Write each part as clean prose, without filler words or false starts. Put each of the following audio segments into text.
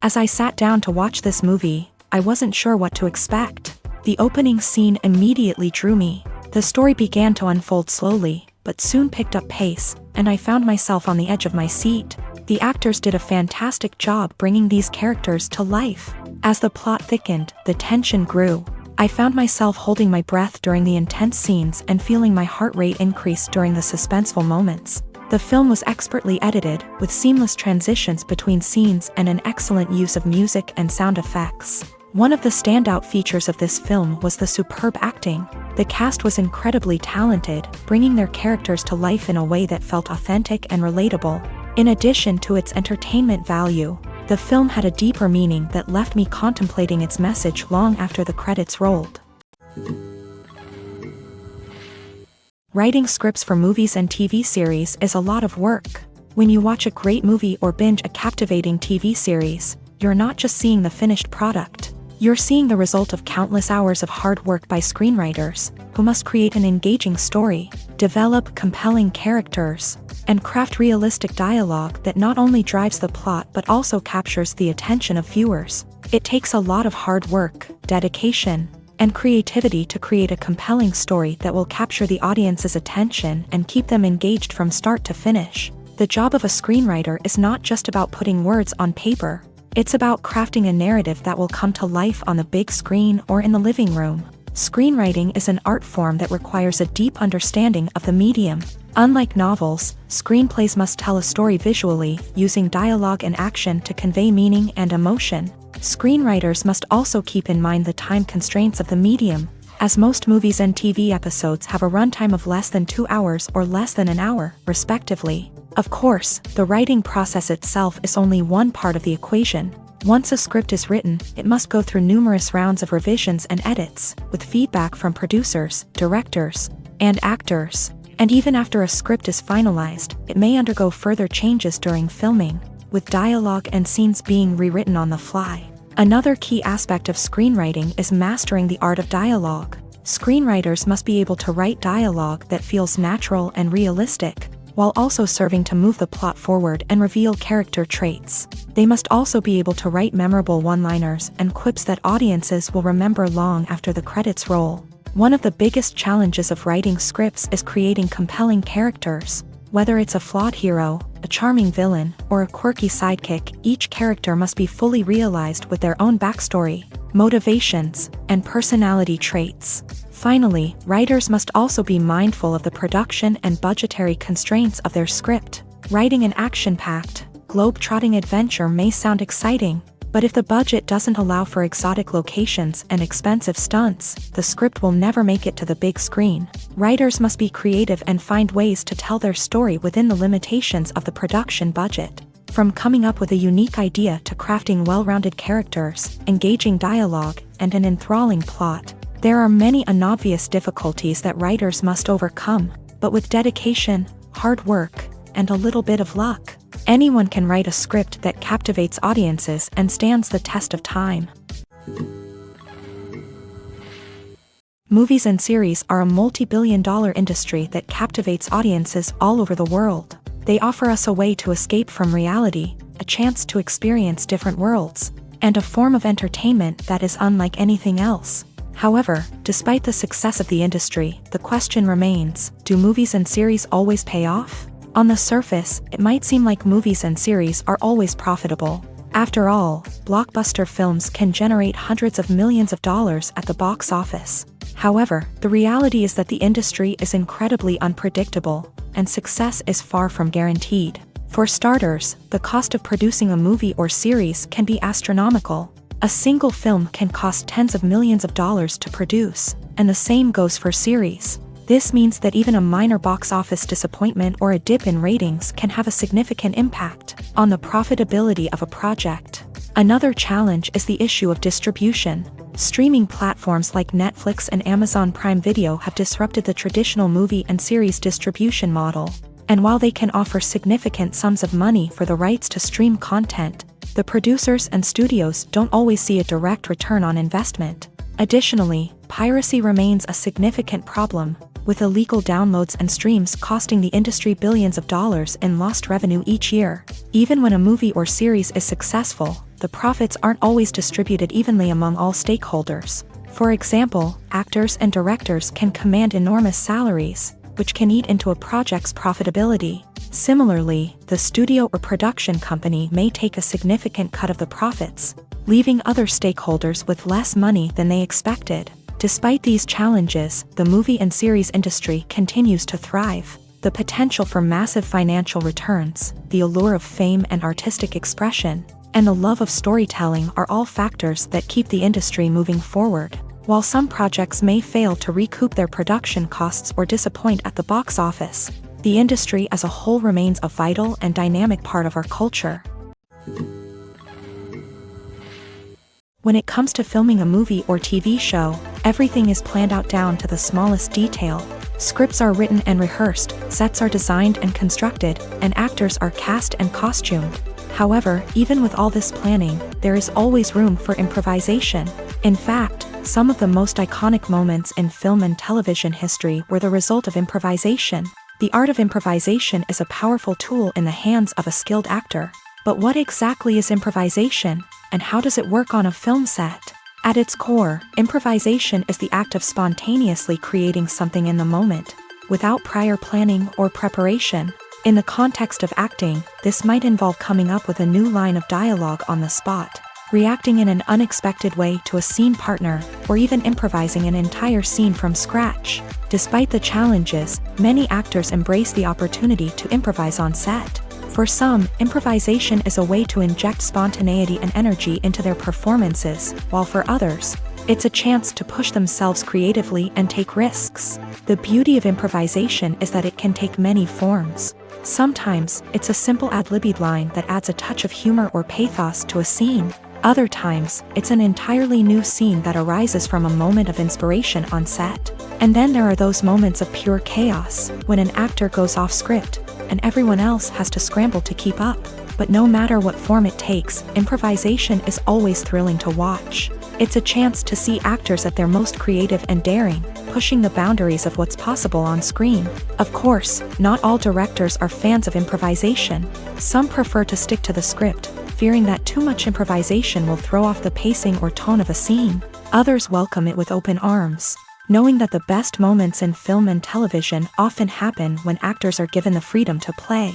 As I sat down to watch this movie, I wasn't sure what to expect. The opening scene immediately drew me. The story began to unfold slowly, but soon picked up pace, and I found myself on the edge of my seat. The actors did a fantastic job bringing these characters to life. As the plot thickened, the tension grew. I found myself holding my breath during the intense scenes and feeling my heart rate increase during the suspenseful moments. The film was expertly edited, with seamless transitions between scenes and an excellent use of music and sound effects. One of the standout features of this film was the superb acting. The cast was incredibly talented, bringing their characters to life in a way that felt authentic and relatable. In addition to its entertainment value, the film had a deeper meaning that left me contemplating its message long after the credits rolled. Writing scripts for movies and TV series is a lot of work. When you watch a great movie or binge a captivating TV series, you're not just seeing the finished product. You're seeing the result of countless hours of hard work by screenwriters, who must create an engaging story, develop compelling characters, and craft realistic dialogue that not only drives the plot but also captures the attention of viewers. It takes a lot of hard work, dedication, and creativity to create a compelling story that will capture the audience's attention and keep them engaged from start to finish. The job of a screenwriter is not just about putting words on paper. It's about crafting a narrative that will come to life on the big screen or in the living room. Screenwriting is an art form that requires a deep understanding of the medium. Unlike novels, screenplays must tell a story visually, using dialogue and action to convey meaning and emotion. Screenwriters must also keep in mind the time constraints of the medium, as most movies and TV episodes have a runtime of less than 2 hours or less than an hour, respectively. Of course, the writing process itself is only one part of the equation. Once a script is written, it must go through numerous rounds of revisions and edits, with feedback from producers, directors, and actors. And even after a script is finalized, it may undergo further changes during filming, with dialogue and scenes being rewritten on the fly. Another key aspect of screenwriting is mastering the art of dialogue. Screenwriters must be able to write dialogue that feels natural and realistic, while also serving to move the plot forward and reveal character traits. They must also be able to write memorable one-liners and quips that audiences will remember long after the credits roll. One of the biggest challenges of writing scripts is creating compelling characters. Whether it's a flawed hero, a charming villain, or a quirky sidekick, each character must be fully realized with their own backstory, motivations, and personality traits. Finally, writers must also be mindful of the production and budgetary constraints of their script. Writing an action-packed, globe-trotting adventure may sound exciting, but if the budget doesn't allow for exotic locations and expensive stunts, the script will never make it to the big screen. Writers must be creative and find ways to tell their story within the limitations of the production budget. From coming up with a unique idea to crafting well-rounded characters, engaging dialogue, and an enthralling plot, there are many unobvious difficulties that writers must overcome, but with dedication, hard work, and a little bit of luck, anyone can write a script that captivates audiences and stands the test of time. Movies and series are a multi-billion-dollar industry that captivates audiences all over the world. They offer us a way to escape from reality, a chance to experience different worlds, and a form of entertainment that is unlike anything else. However, despite the success of the industry, the question remains, do movies and series always pay off? On the surface, it might seem like movies and series are always profitable. After all, blockbuster films can generate hundreds of millions of dollars at the box office. However, the reality is that the industry is incredibly unpredictable, and success is far from guaranteed. For starters, the cost of producing a movie or series can be astronomical. A single film can cost tens of millions of dollars to produce, and the same goes for series. This means that even a minor box office disappointment or a dip in ratings can have a significant impact on the profitability of a project. Another challenge is the issue of distribution. Streaming platforms like Netflix and Amazon Prime Video have disrupted the traditional movie and series distribution model. And while they can offer significant sums of money for the rights to stream content, the producers and studios don't always see a direct return on investment. Additionally, piracy remains a significant problem, with illegal downloads and streams costing the industry billions of dollars in lost revenue each year. Even when a movie or series is successful, the profits aren't always distributed evenly among all stakeholders. For example, actors and directors can command enormous salaries, which can eat into a project's profitability. Similarly, the studio or production company may take a significant cut of the profits, leaving other stakeholders with less money than they expected. Despite these challenges, the movie and series industry continues to thrive. The potential for massive financial returns, the allure of fame and artistic expression, and the love of storytelling are all factors that keep the industry moving forward. While some projects may fail to recoup their production costs or disappoint at the box office, the industry as a whole remains a vital and dynamic part of our culture. When it comes to filming a movie or TV show, everything is planned out down to the smallest detail. Scripts are written and rehearsed, sets are designed and constructed, and actors are cast and costumed. However, even with all this planning, there is always room for improvisation. In fact, some of the most iconic moments in film and television history were the result of improvisation. The art of improvisation is a powerful tool in the hands of a skilled actor. But what exactly is improvisation, and how does it work on a film set? At its core, improvisation is the act of spontaneously creating something in the moment, without prior planning or preparation. In the context of acting, this might involve coming up with a new line of dialogue on the spot, reacting in an unexpected way to a scene partner, or even improvising an entire scene from scratch. Despite the challenges, many actors embrace the opportunity to improvise on set. For some, improvisation is a way to inject spontaneity and energy into their performances, while for others, it's a chance to push themselves creatively and take risks. The beauty of improvisation is that it can take many forms. Sometimes, it's a simple ad-libbed line that adds a touch of humor or pathos to a scene. Other times, it's an entirely new scene that arises from a moment of inspiration on set. And then there are those moments of pure chaos, when an actor goes off script, and everyone else has to scramble to keep up. But no matter what form it takes, improvisation is always thrilling to watch. It's a chance to see actors at their most creative and daring, pushing the boundaries of what's possible on screen. Of course, not all directors are fans of improvisation. Some prefer to stick to the script, fearing that too much improvisation will throw off the pacing or tone of a scene. Others welcome it with open arms, knowing that the best moments in film and television often happen when actors are given the freedom to play.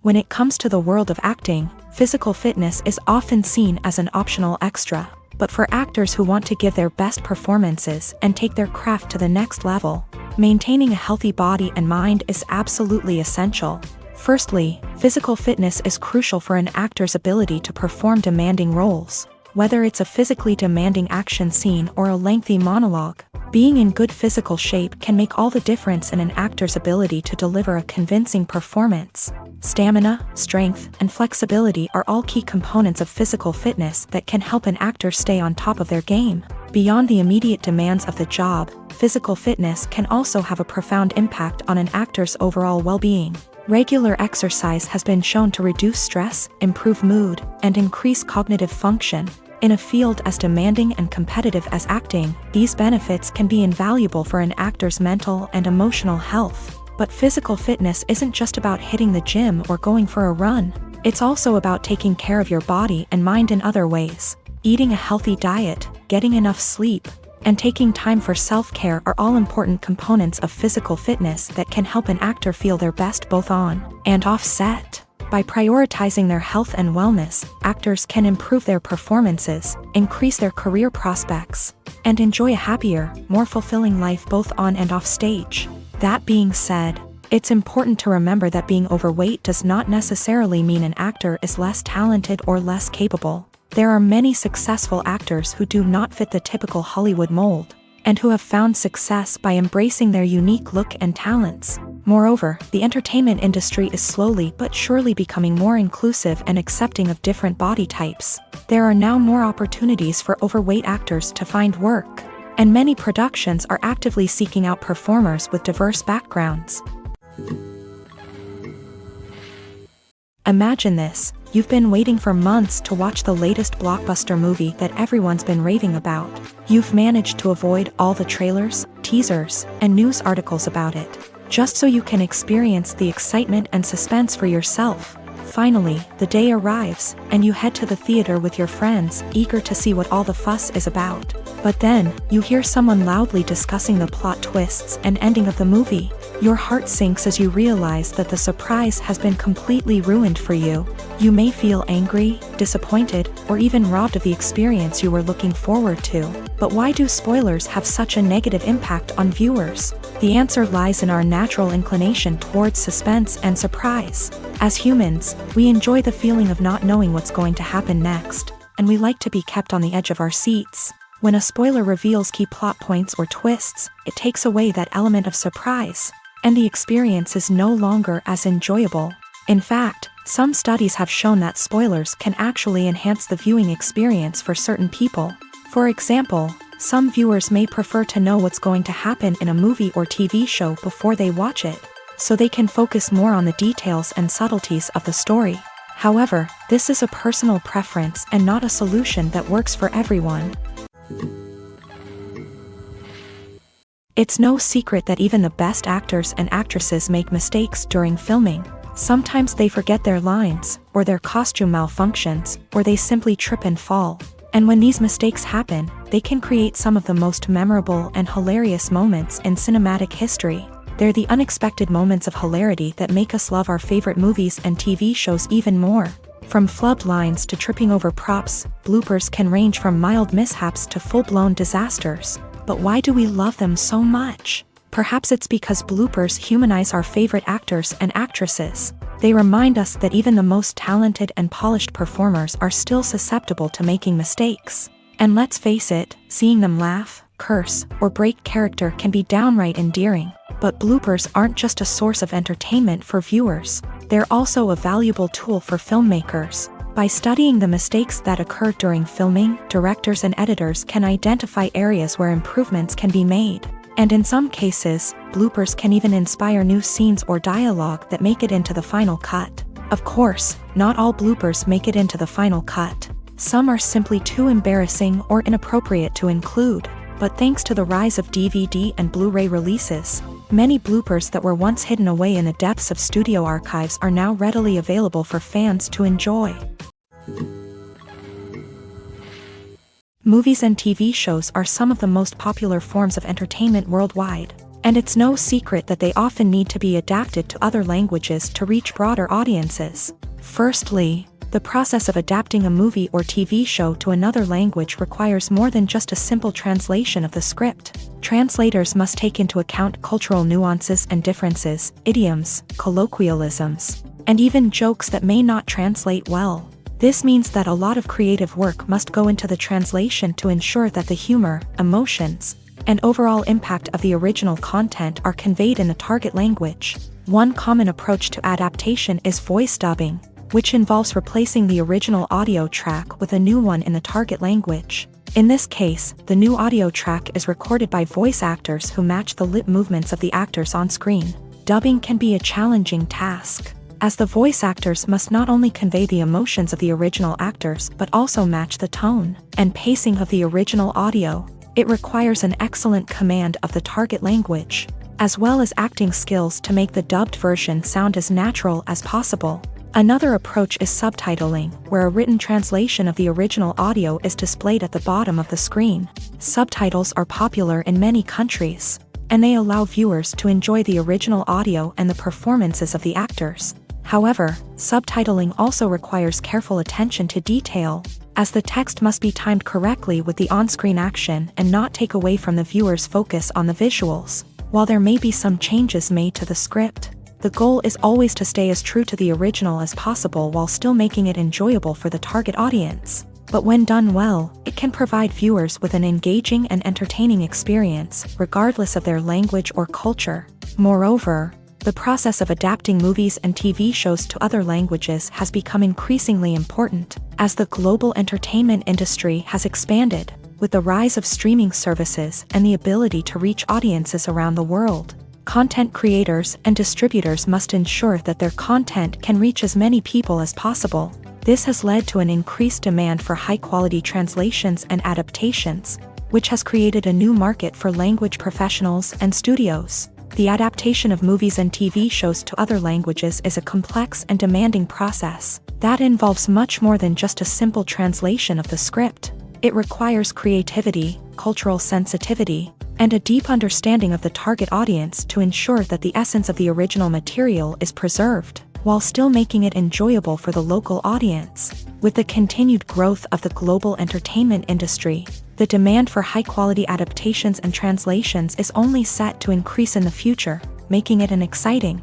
When it comes to the world of acting, physical fitness is often seen as an optional extra. But for actors who want to give their best performances and take their craft to the next level, maintaining a healthy body and mind is absolutely essential. Firstly, physical fitness is crucial for an actor's ability to perform demanding roles. Whether it's a physically demanding action scene or a lengthy monologue, being in good physical shape can make all the difference in an actor's ability to deliver a convincing performance. Stamina, strength, and flexibility are all key components of physical fitness that can help an actor stay on top of their game. Beyond the immediate demands of the job, physical fitness can also have a profound impact on an actor's overall well-being. Regular exercise has been shown to reduce stress, improve mood, and increase cognitive function. In a field as demanding and competitive as acting, these benefits can be invaluable for an actor's mental and emotional health. But physical fitness isn't just about hitting the gym or going for a run. It's also about taking care of your body and mind in other ways. Eating a healthy diet, getting enough sleep, and taking time for self-care are all important components of physical fitness that can help an actor feel their best both on and off set. By prioritizing their health and wellness, actors can improve their performances, increase their career prospects, and enjoy a happier, more fulfilling life both on and off stage. That being said, it's important to remember that being overweight does not necessarily mean an actor is less talented or less capable. There are many successful actors who do not fit the typical Hollywood mold, and who have found success by embracing their unique look and talents. Moreover, the entertainment industry is slowly but surely becoming more inclusive and accepting of different body types. There are now more opportunities for overweight actors to find work, and many productions are actively seeking out performers with diverse backgrounds. Imagine this. You've been waiting for months to watch the latest blockbuster movie that everyone's been raving about. You've managed to avoid all the trailers, teasers, and news articles about it, just so you can experience the excitement and suspense for yourself. Finally, the day arrives, and you head to the theater with your friends, eager to see what all the fuss is about. But then, you hear someone loudly discussing the plot twists and ending of the movie. Your heart sinks as you realize that the surprise has been completely ruined for you. You may feel angry, disappointed, or even robbed of the experience you were looking forward to. But why do spoilers have such a negative impact on viewers? The answer lies in our natural inclination towards suspense and surprise. As humans, we enjoy the feeling of not knowing what's going to happen next, and we like to be kept on the edge of our seats. When a spoiler reveals key plot points or twists, it takes away that element of surprise, and the experience is no longer as enjoyable. In fact, some studies have shown that spoilers can actually enhance the viewing experience for certain people. For example, some viewers may prefer to know what's going to happen in a movie or TV show before they watch it, so they can focus more on the details and subtleties of the story. However, this is a personal preference and not a solution that works for everyone. It's no secret that even the best actors and actresses make mistakes during filming. Sometimes they forget their lines, or their costume malfunctions, or they simply trip and fall. And when these mistakes happen, they can create some of the most memorable and hilarious moments in cinematic history. They're the unexpected moments of hilarity that make us love our favorite movies and TV shows even more. From flubbed lines to tripping over props, bloopers can range from mild mishaps to full-blown disasters. But why do we love them so much? Perhaps it's because bloopers humanize our favorite actors and actresses. They remind us that even the most talented and polished performers are still susceptible to making mistakes. And let's face it, seeing them laugh, curse, or break character can be downright endearing. But bloopers aren't just a source of entertainment for viewers. They're also a valuable tool for filmmakers. By studying the mistakes that occur during filming, directors and editors can identify areas where improvements can be made. And in some cases, bloopers can even inspire new scenes or dialogue that make it into the final cut. Of course, not all bloopers make it into the final cut. Some are simply too embarrassing or inappropriate to include. But thanks to the rise of DVD and Blu-ray releases, many bloopers that were once hidden away in the depths of studio archives are now readily available for fans to enjoy. Movies and TV shows are some of the most popular forms of entertainment worldwide, and it's no secret that they often need to be adapted to other languages to reach broader audiences. Firstly, the process of adapting a movie or TV show to another language requires more than just a simple translation of the script. Translators must take into account cultural nuances and differences, idioms, colloquialisms, and even jokes that may not translate well. This means that a lot of creative work must go into the translation to ensure that the humor, emotions, and overall impact of the original content are conveyed in the target language. One common approach to adaptation is voice dubbing, which involves replacing the original audio track with a new one in the target language. In this case, the new audio track is recorded by voice actors who match the lip movements of the actors on screen. Dubbing can be a challenging task, as the voice actors must not only convey the emotions of the original actors but also match the tone and pacing of the original audio. It requires an excellent command of the target language, as well as acting skills to make the dubbed version sound as natural as possible. Another approach is subtitling, where a written translation of the original audio is displayed at the bottom of the screen. Subtitles are popular in many countries, and they allow viewers to enjoy the original audio and the performances of the actors. However, subtitling also requires careful attention to detail, as the text must be timed correctly with the on-screen action and not take away from the viewer's focus on the visuals. While there may be some changes made to the script, the goal is always to stay as true to the original as possible while still making it enjoyable for the target audience. But when done well, it can provide viewers with an engaging and entertaining experience, regardless of their language or culture. Moreover, the process of adapting movies and TV shows to other languages has become increasingly important, as the global entertainment industry has expanded, with the rise of streaming services and the ability to reach audiences around the world. Content creators and distributors must ensure that their content can reach as many people as possible. This has led to an increased demand for high-quality translations and adaptations, which has created a new market for language professionals and studios. The adaptation of movies and TV shows to other languages is a complex and demanding process that involves much more than just a simple translation of the script. It requires creativity, cultural sensitivity, and a deep understanding of the target audience to ensure that the essence of the original material is preserved, while still making it enjoyable for the local audience. With the continued growth of the global entertainment industry, the demand for high-quality adaptations and translations is only set to increase in the future, making it an exciting.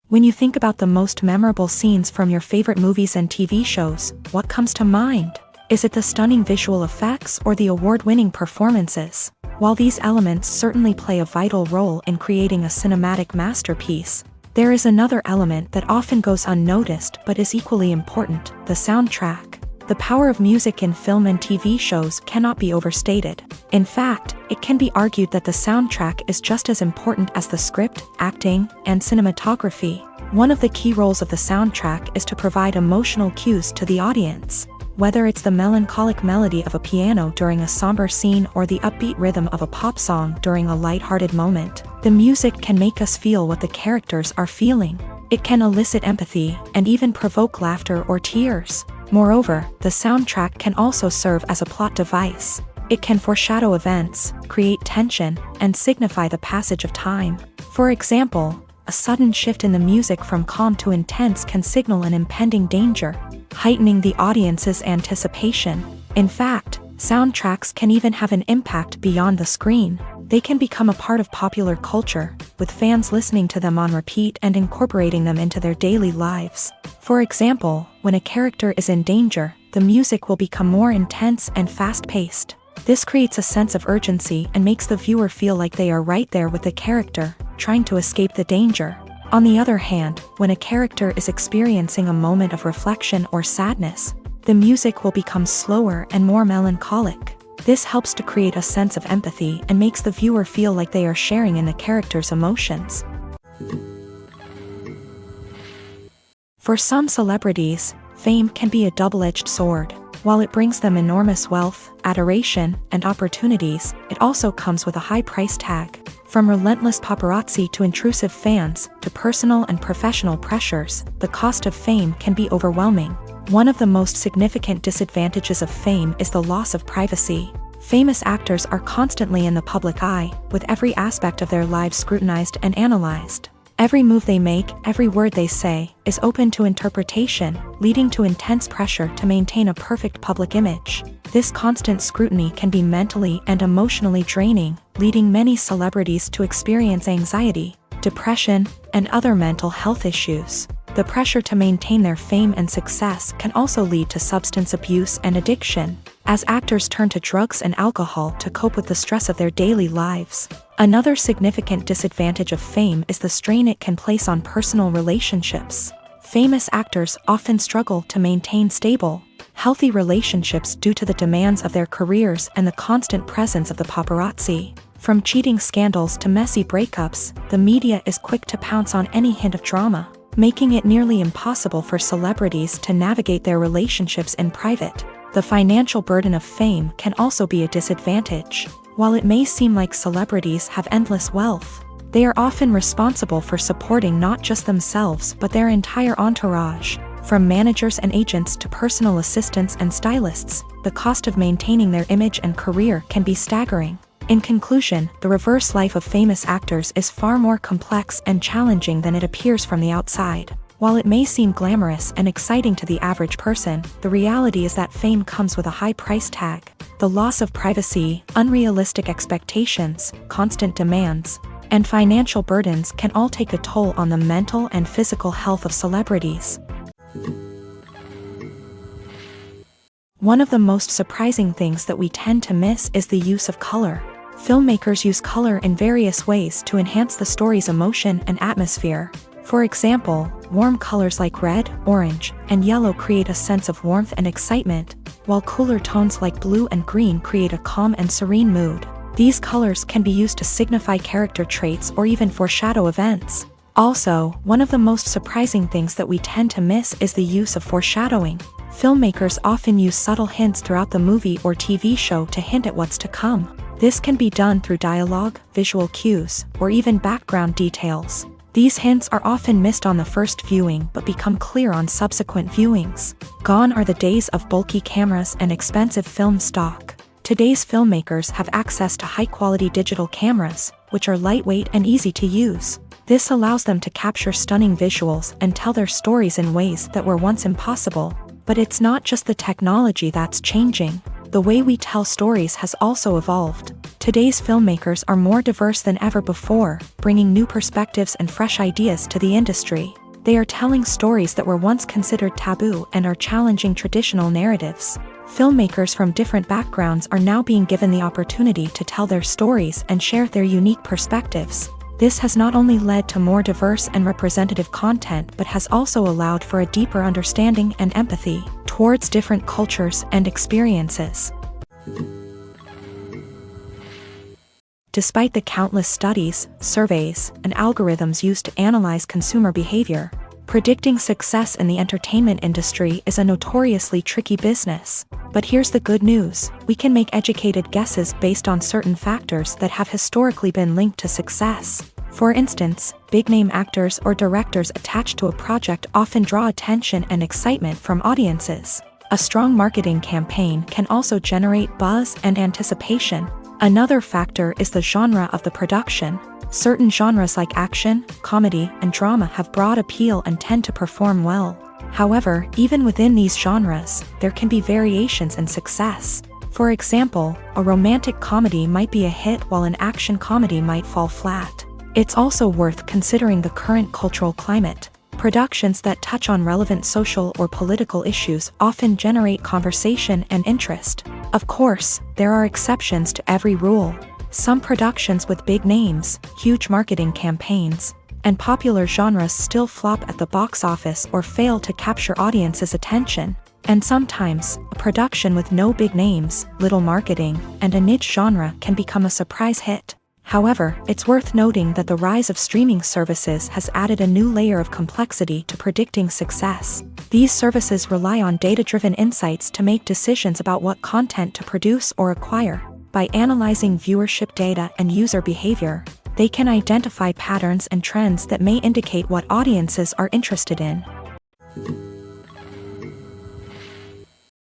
When you think about the most memorable scenes from your favorite movies and TV shows, what comes to mind? Is it the stunning visual effects or the award-winning performances? While these elements certainly play a vital role in creating a cinematic masterpiece, there is another element that often goes unnoticed but is equally important: the soundtrack. The power of music in film and TV shows cannot be overstated. In fact, it can be argued that the soundtrack is just as important as the script, acting, and cinematography. One of the key roles of the soundtrack is to provide emotional cues to the audience. Whether it's the melancholic melody of a piano during a somber scene or the upbeat rhythm of a pop song during a lighthearted moment, the music can make us feel what the characters are feeling. It can elicit empathy and even provoke laughter or tears. Moreover, the soundtrack can also serve as a plot device. It can foreshadow events, create tension, and signify the passage of time. For example, a sudden shift in the music from calm to intense can signal an impending danger, heightening the audience's anticipation. In fact, soundtracks can even have an impact beyond the screen. They can become a part of popular culture, with fans listening to them on repeat and incorporating them into their daily lives. For example, when a character is in danger, the music will become more intense and fast-paced. This creates a sense of urgency and makes the viewer feel like they are right there with the character, trying to escape the danger. On the other hand, when a character is experiencing a moment of reflection or sadness, the music will become slower and more melancholic. This helps to create a sense of empathy and makes the viewer feel like they are sharing in the character's emotions. For some celebrities, fame can be a double-edged sword. While it brings them enormous wealth, adoration, and opportunities, it also comes with a high price tag. From relentless paparazzi to intrusive fans, to personal and professional pressures, the cost of fame can be overwhelming. One of the most significant disadvantages of fame is the loss of privacy. Famous actors are constantly in the public eye, with every aspect of their lives scrutinized and analyzed. Every move they make, every word they say, is open to interpretation, leading to intense pressure to maintain a perfect public image. This constant scrutiny can be mentally and emotionally draining, leading many celebrities to experience anxiety, depression, and other mental health issues. The pressure to maintain their fame and success can also lead to substance abuse and addiction, as actors turn to drugs and alcohol to cope with the stress of their daily lives. Another significant disadvantage of fame is the strain it can place on personal relationships. Famous actors often struggle to maintain stable, healthy relationships due to the demands of their careers and the constant presence of the paparazzi. From cheating scandals to messy breakups, the media is quick to pounce on any hint of drama, making it nearly impossible for celebrities to navigate their relationships in private. The financial burden of fame can also be a disadvantage. While it may seem like celebrities have endless wealth, they are often responsible for supporting not just themselves but their entire entourage. From managers and agents to personal assistants and stylists, the cost of maintaining their image and career can be staggering. In conclusion, the reverse life of famous actors is far more complex and challenging than it appears from the outside. While it may seem glamorous and exciting to the average person, the reality is that fame comes with a high price tag. The loss of privacy, unrealistic expectations, constant demands, and financial burdens can all take a toll on the mental and physical health of celebrities. One of the most surprising things that we tend to miss is the use of color. Filmmakers use color in various ways to enhance the story's emotion and atmosphere. For example, warm colors like red, orange, and yellow create a sense of warmth and excitement, while cooler tones like blue and green create a calm and serene mood. These colors can be used to signify character traits or even foreshadow events. Also, one of the most surprising things that we tend to miss is the use of foreshadowing. Filmmakers often use subtle hints throughout the movie or TV show to hint at what's to come. This can be done through dialogue, visual cues, or even background details. These hints are often missed on the first viewing but become clear on subsequent viewings. Gone are the days of bulky cameras and expensive film stock. Today's filmmakers have access to high-quality digital cameras, which are lightweight and easy to use. This allows them to capture stunning visuals and tell their stories in ways that were once impossible. But it's not just the technology that's changing. The way we tell stories has also evolved. Today's filmmakers are more diverse than ever before, bringing new perspectives and fresh ideas to the industry. They are telling stories that were once considered taboo and are challenging traditional narratives. Filmmakers from different backgrounds are now being given the opportunity to tell their stories and share their unique perspectives. This has not only led to more diverse and representative content but has also allowed for a deeper understanding and empathy towards different cultures and experiences. Despite the countless studies, surveys, and algorithms used to analyze consumer behavior, predicting success in the entertainment industry is a notoriously tricky business. But here's the good news: we can make educated guesses based on certain factors that have historically been linked to success. For instance, big-name actors or directors attached to a project often draw attention and excitement from audiences. A strong marketing campaign can also generate buzz and anticipation. Another factor is the genre of the production. Certain genres like action, comedy, and drama have broad appeal and tend to perform well. However, even within these genres, there can be variations in success. For example, a romantic comedy might be a hit while an action comedy might fall flat. It's also worth considering the current cultural climate. Productions that touch on relevant social or political issues often generate conversation and interest. Of course, there are exceptions to every rule. Some productions with big names, huge marketing campaigns, and popular genres still flop at the box office or fail to capture audiences' attention. And sometimes, a production with no big names, little marketing, and a niche genre can become a surprise hit. However, it's worth noting that the rise of streaming services has added a new layer of complexity to predicting success. These services rely on data-driven insights to make decisions about what content to produce or acquire. By analyzing viewership data and user behavior, they can identify patterns and trends that may indicate what audiences are interested in.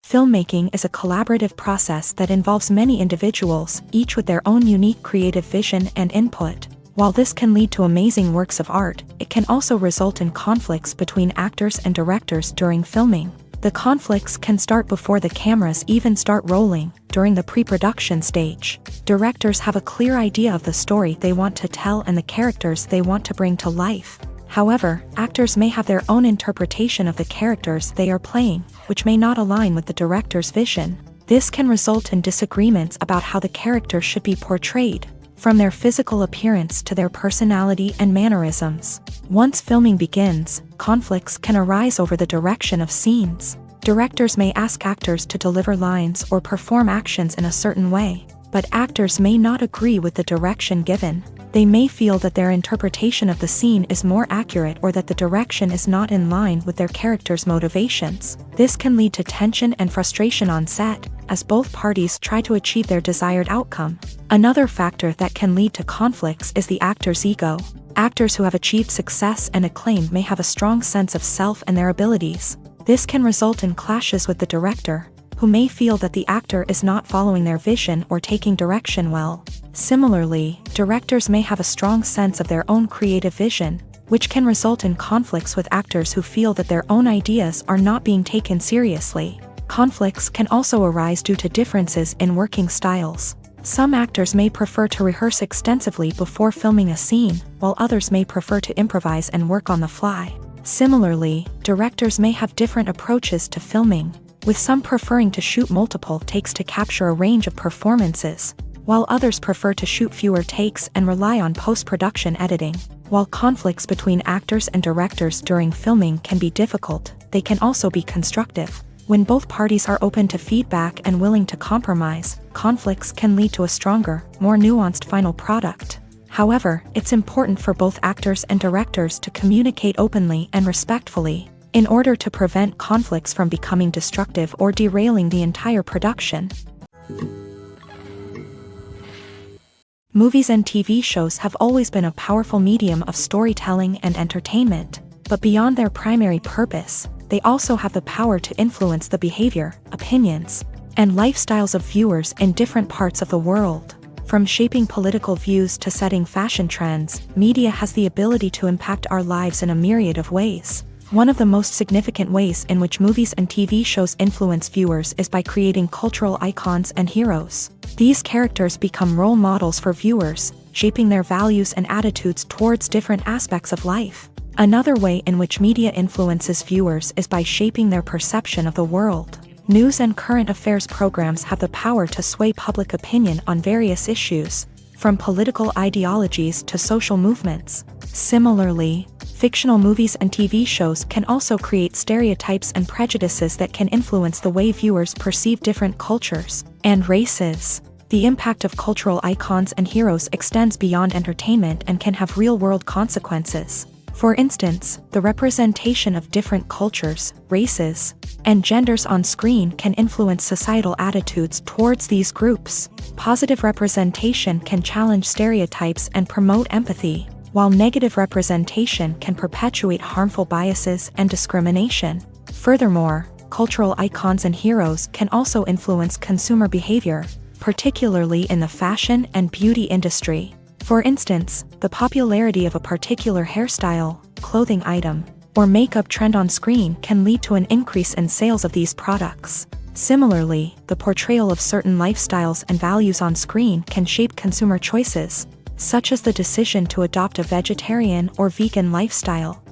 Filmmaking is a collaborative process that involves many individuals, each with their own unique creative vision and input. While this can lead to amazing works of art, it can also result in conflicts between actors and directors during filming. The conflicts can start before the cameras even start rolling, during the pre-production stage. Directors have a clear idea of the story they want to tell and the characters they want to bring to life. However, actors may have their own interpretation of the characters they are playing, which may not align with the director's vision. This can result in disagreements about how the characters should be portrayed, from their physical appearance to their personality and mannerisms. Once filming begins, conflicts can arise over the direction of scenes. Directors may ask actors to deliver lines or perform actions in a certain way, but actors may not agree with the direction given. They may feel that their interpretation of the scene is more accurate or that the direction is not in line with their character's motivations. This can lead to tension and frustration on set, as both parties try to achieve their desired outcome. Another factor that can lead to conflicts is the actor's ego. Actors who have achieved success and acclaim may have a strong sense of self and their abilities. This can result in clashes with the director, who may feel that the actor is not following their vision or taking direction well. Similarly, directors may have a strong sense of their own creative vision, which can result in conflicts with actors who feel that their own ideas are not being taken seriously. Conflicts can also arise due to differences in working styles. Some actors may prefer to rehearse extensively before filming a scene, while others may prefer to improvise and work on the fly. Similarly, directors may have different approaches to filming, with some preferring to shoot multiple takes to capture a range of performances, while others prefer to shoot fewer takes and rely on post-production editing. While conflicts between actors and directors during filming can be difficult, they can also be constructive. When both parties are open to feedback and willing to compromise, conflicts can lead to a stronger, more nuanced final product. However, it's important for both actors and directors to communicate openly and respectfully, in order to prevent conflicts from becoming destructive or derailing the entire production. Movies and TV shows have always been a powerful medium of storytelling and entertainment, but beyond their primary purpose, they also have the power to influence the behavior, opinions, and lifestyles of viewers in different parts of the world. From shaping political views to setting fashion trends, media has the ability to impact our lives in a myriad of ways. One of the most significant ways in which movies and TV shows influence viewers is by creating cultural icons and heroes. These characters become role models for viewers, shaping their values and attitudes towards different aspects of life. Another way in which media influences viewers is by shaping their perception of the world. News and current affairs programs have the power to sway public opinion on various issues, from political ideologies to social movements. Similarly, fictional movies and TV shows can also create stereotypes and prejudices that can influence the way viewers perceive different cultures and races. The impact of cultural icons and heroes extends beyond entertainment and can have real-world consequences. For instance, the representation of different cultures, races, and genders on screen can influence societal attitudes towards these groups. Positive representation can challenge stereotypes and promote empathy, while negative representation can perpetuate harmful biases and discrimination. Furthermore, cultural icons and heroes can also influence consumer behavior, particularly in the fashion and beauty industry. For instance, the popularity of a particular hairstyle, clothing item, or makeup trend on screen can lead to an increase in sales of these products. Similarly, the portrayal of certain lifestyles and values on screen can shape consumer choices, such as the decision to adopt a vegetarian or vegan lifestyle.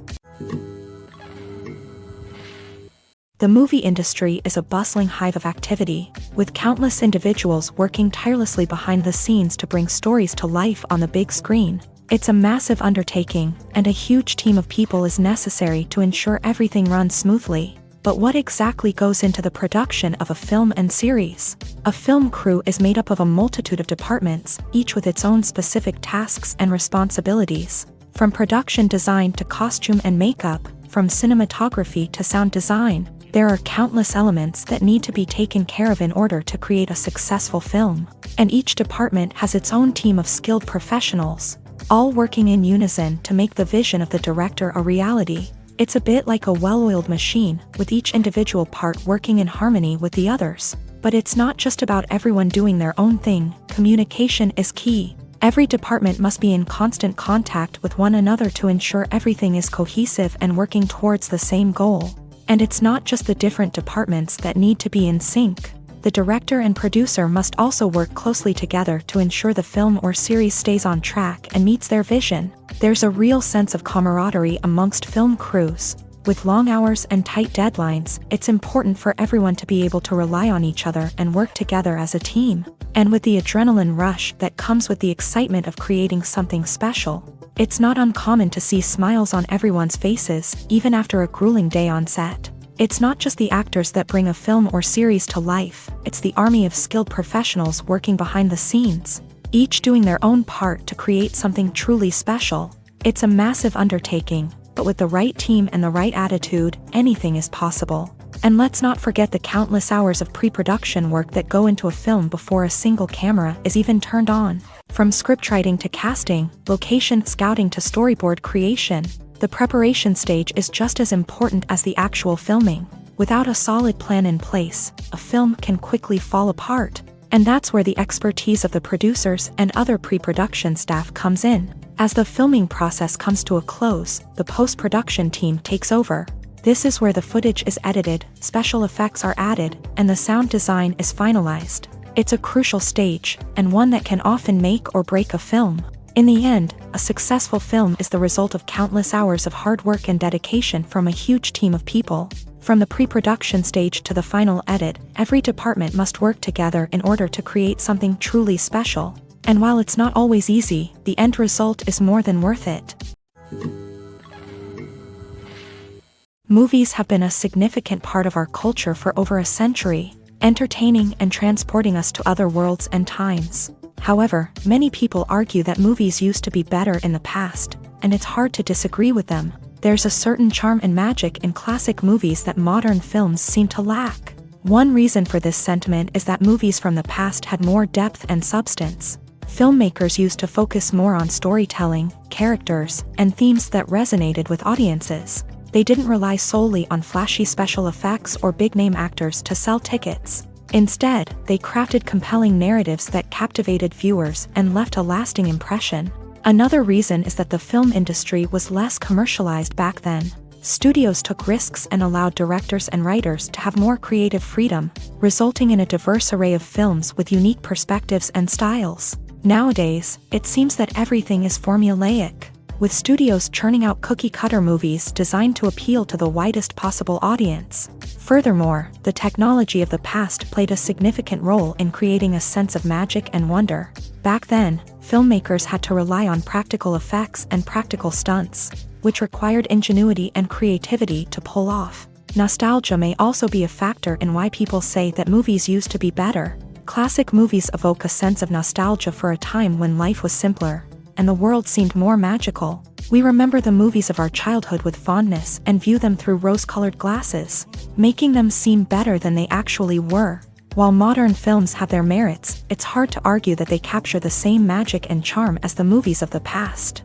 The movie industry is a bustling hive of activity, with countless individuals working tirelessly behind the scenes to bring stories to life on the big screen. It's a massive undertaking, and a huge team of people is necessary to ensure everything runs smoothly. But what exactly goes into the production of a film and series? A film crew is made up of a multitude of departments, each with its own specific tasks and responsibilities. From production design to costume and makeup, from cinematography to sound design, there are countless elements that need to be taken care of in order to create a successful film. And each department has its own team of skilled professionals, all working in unison to make the vision of the director a reality. It's a bit like a well-oiled machine, with each individual part working in harmony with the others. But it's not just about everyone doing their own thing. Communication is key. Every department must be in constant contact with one another to ensure everything is cohesive and working towards the same goal. And it's not just the different departments that need to be in sync. The director and producer must also work closely together to ensure the film or series stays on track and meets their vision. There's a real sense of camaraderie amongst film crews. With long hours and tight deadlines, it's important for everyone to be able to rely on each other and work together as a team. And with the adrenaline rush that comes with the excitement of creating something special, it's not uncommon to see smiles on everyone's faces, even after a grueling day on set. It's not just the actors that bring a film or series to life, it's the army of skilled professionals working behind the scenes, each doing their own part to create something truly special. It's a massive undertaking, but with the right team and the right attitude, anything is possible. And let's not forget the countless hours of pre-production work that go into a film before a single camera is even turned on. From scriptwriting to casting, location scouting to storyboard creation, the preparation stage is just as important as the actual filming. Without a solid plan in place, a film can quickly fall apart. And that's where the expertise of the producers and other pre-production staff comes in. As the filming process comes to a close, the post-production team takes over. This is where the footage is edited, special effects are added, and the sound design is finalized. It's a crucial stage, and one that can often make or break a film. In the end, a successful film is the result of countless hours of hard work and dedication from a huge team of people. From the pre-production stage to the final edit, every department must work together in order to create something truly special. And while it's not always easy, the end result is more than worth it. Movies have been a significant part of our culture for over a century, entertaining and transporting us to other worlds and times. However, many people argue that movies used to be better in the past, and it's hard to disagree with them. There's a certain charm and magic in classic movies that modern films seem to lack. One reason for this sentiment is that movies from the past had more depth and substance. Filmmakers used to focus more on storytelling, characters, and themes that resonated with audiences. They didn't rely solely on flashy special effects or big-name actors to sell tickets. Instead, they crafted compelling narratives that captivated viewers and left a lasting impression. Another reason is that the film industry was less commercialized back then. Studios took risks and allowed directors and writers to have more creative freedom, resulting in a diverse array of films with unique perspectives and styles. Nowadays, it seems that everything is formulaic, with studios churning out cookie-cutter movies designed to appeal to the widest possible audience. Furthermore, the technology of the past played a significant role in creating a sense of magic and wonder. Back then, filmmakers had to rely on practical effects and practical stunts, which required ingenuity and creativity to pull off. Nostalgia may also be a factor in why people say that movies used to be better. Classic movies evoke a sense of nostalgia for a time when life was simpler, and the world seemed more magical. We remember the movies of our childhood with fondness and view them through rose-colored glasses, making them seem better than they actually were. While modern films have their merits, it's hard to argue that they capture the same magic and charm as the movies of the past.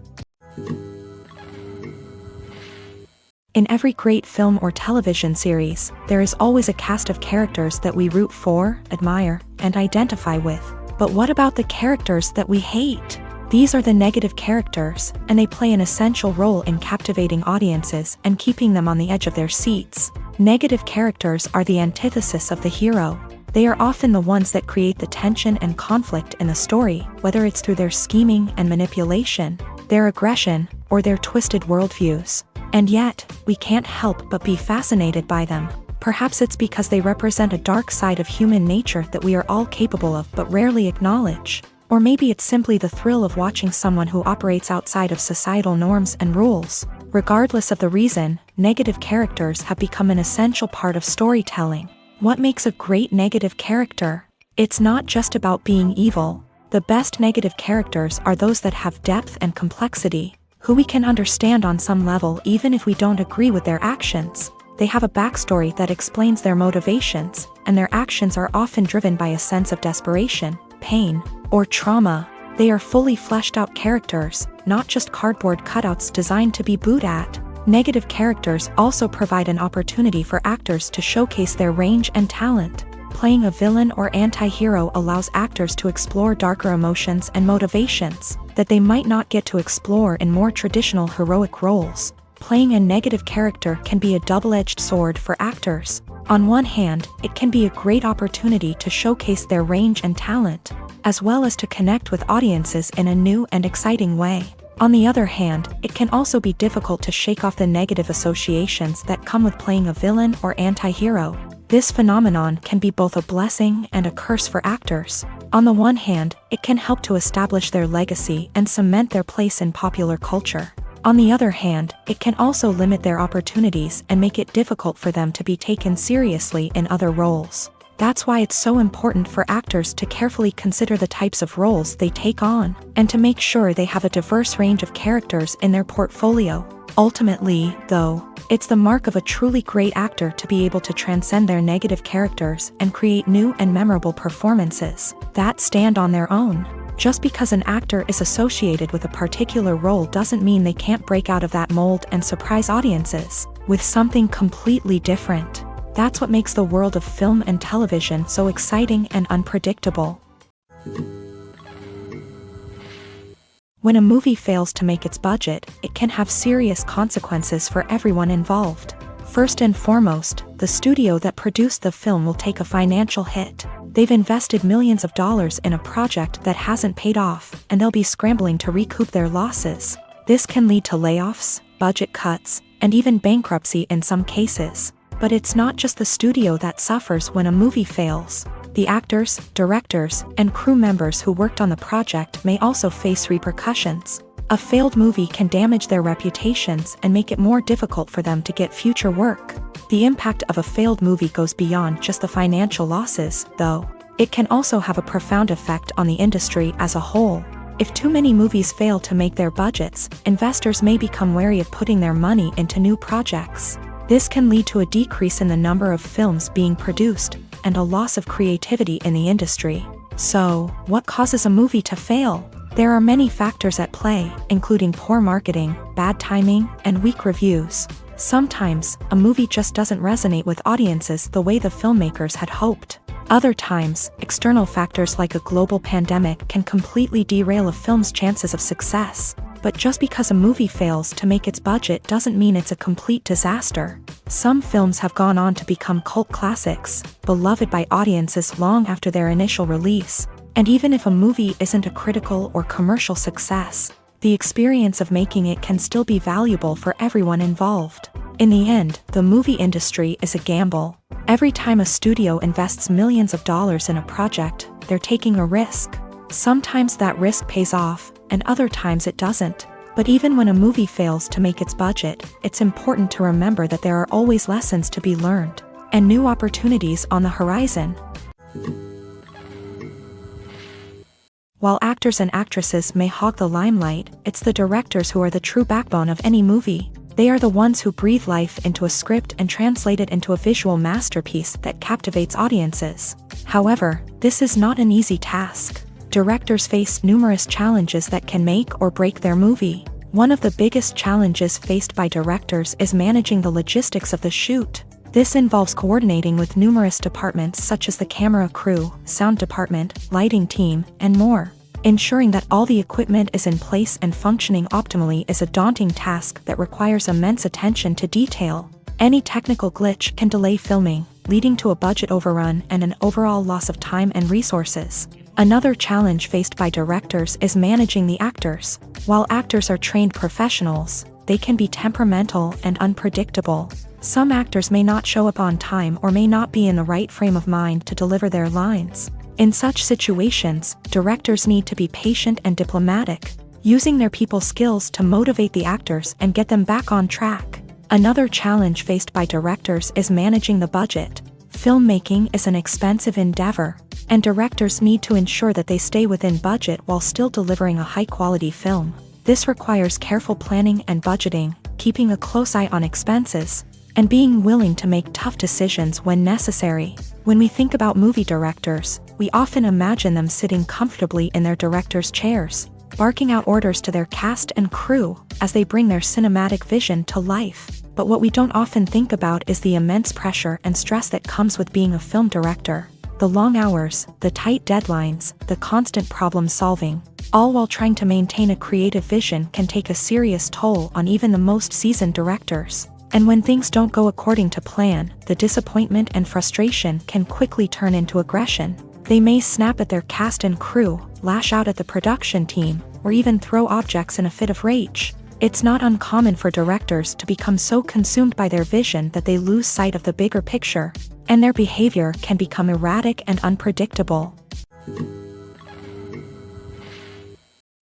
In every great film or television series, there is always a cast of characters that we root for, admire, and identify with. But what about the characters that we hate? These are the negative characters, and they play an essential role in captivating audiences and keeping them on the edge of their seats. Negative characters are the antithesis of the hero. They are often the ones that create the tension and conflict in the story, whether it's through their scheming and manipulation, their aggression, or their twisted worldviews. And yet, we can't help but be fascinated by them. Perhaps it's because they represent a dark side of human nature that we are all capable of but rarely acknowledge. Or maybe it's simply the thrill of watching someone who operates outside of societal norms and rules. Regardless of the reason, negative characters have become an essential part of storytelling. What makes a great negative character? It's not just about being evil. The best negative characters are those that have depth and complexity, who we can understand on some level even if we don't agree with their actions. They have a backstory that explains their motivations, and their actions are often driven by a sense of desperation, pain, or trauma. They are fully fleshed out characters, not just cardboard cutouts designed to be booed at. Negative characters also provide an opportunity for actors to showcase their range and talent. Playing a villain or anti-hero allows actors to explore darker emotions and motivations that they might not get to explore in more traditional heroic roles. Playing a negative character can be a double-edged sword for actors. On one hand, it can be a great opportunity to showcase their range and talent, as well as to connect with audiences in a new and exciting way. On the other hand, it can also be difficult to shake off the negative associations that come with playing a villain or anti-hero. This phenomenon can be both a blessing and a curse for actors. On the one hand, it can help to establish their legacy and cement their place in popular culture. On the other hand, it can also limit their opportunities and make it difficult for them to be taken seriously in other roles. That's why it's so important for actors to carefully consider the types of roles they take on, and to make sure they have a diverse range of characters in their portfolio. Ultimately, though, it's the mark of a truly great actor to be able to transcend their negative characters and create new and memorable performances that stand on their own. Just because an actor is associated with a particular role doesn't mean they can't break out of that mold and surprise audiences with something completely different. That's what makes the world of film and television so exciting and unpredictable. When a movie fails to make its budget, it can have serious consequences for everyone involved. First and foremost, the studio that produced the film will take a financial hit. They've invested millions of dollars in a project that hasn't paid off, and they'll be scrambling to recoup their losses. This can lead to layoffs, budget cuts, and even bankruptcy in some cases. But it's not just the studio that suffers when a movie fails. The actors, directors, and crew members who worked on the project may also face repercussions. A failed movie can damage their reputations and make it more difficult for them to get future work. The impact of a failed movie goes beyond just the financial losses, though. It can also have a profound effect on the industry as a whole. If too many movies fail to make their budgets, investors may become wary of putting their money into new projects. This can lead to a decrease in the number of films being produced, and a loss of creativity in the industry. So, what causes a movie to fail? There are many factors at play, including poor marketing, bad timing, and weak reviews. Sometimes, a movie just doesn't resonate with audiences the way the filmmakers had hoped. Other times, external factors like a global pandemic can completely derail a film's chances of success. But just because a movie fails to make its budget doesn't mean it's a complete disaster. Some films have gone on to become cult classics, beloved by audiences long after their initial release. And even if a movie isn't a critical or commercial success, the experience of making it can still be valuable for everyone involved. In the end, the movie industry is a gamble. Every time a studio invests millions of dollars in a project, they're taking a risk. Sometimes that risk pays off, and other times it doesn't. But even when a movie fails to make its budget, it's important to remember that there are always lessons to be learned, and new opportunities on the horizon. While actors and actresses may hog the limelight, it's the directors who are the true backbone of any movie. They are the ones who breathe life into a script and translate it into a visual masterpiece that captivates audiences. However, this is not an easy task. Directors face numerous challenges that can make or break their movie. One of the biggest challenges faced by directors is managing the logistics of the shoot. This involves coordinating with numerous departments such as the camera crew, sound department, lighting team, and more. Ensuring that all the equipment is in place and functioning optimally is a daunting task that requires immense attention to detail. Any technical glitch can delay filming, leading to a budget overrun and an overall loss of time and resources. Another challenge faced by directors is managing the actors. While actors are trained professionals, they can be temperamental and unpredictable. Some actors may not show up on time or may not be in the right frame of mind to deliver their lines. In such situations, directors need to be patient and diplomatic, using their people skills to motivate the actors and get them back on track. Another challenge faced by directors is managing the budget. Filmmaking is an expensive endeavor, and directors need to ensure that they stay within budget while still delivering a high-quality film. This requires careful planning and budgeting, keeping a close eye on expenses, and being willing to make tough decisions when necessary. When we think about movie directors, we often imagine them sitting comfortably in their director's chairs, barking out orders to their cast and crew as they bring their cinematic vision to life. But what we don't often think about is the immense pressure and stress that comes with being a film director. The long hours, the tight deadlines, the constant problem solving, all while trying to maintain a creative vision can take a serious toll on even the most seasoned directors. And when things don't go according to plan, the disappointment and frustration can quickly turn into aggression. They may snap at their cast and crew, lash out at the production team, or even throw objects in a fit of rage. It's not uncommon for directors to become so consumed by their vision that they lose sight of the bigger picture, and their behavior can become erratic and unpredictable.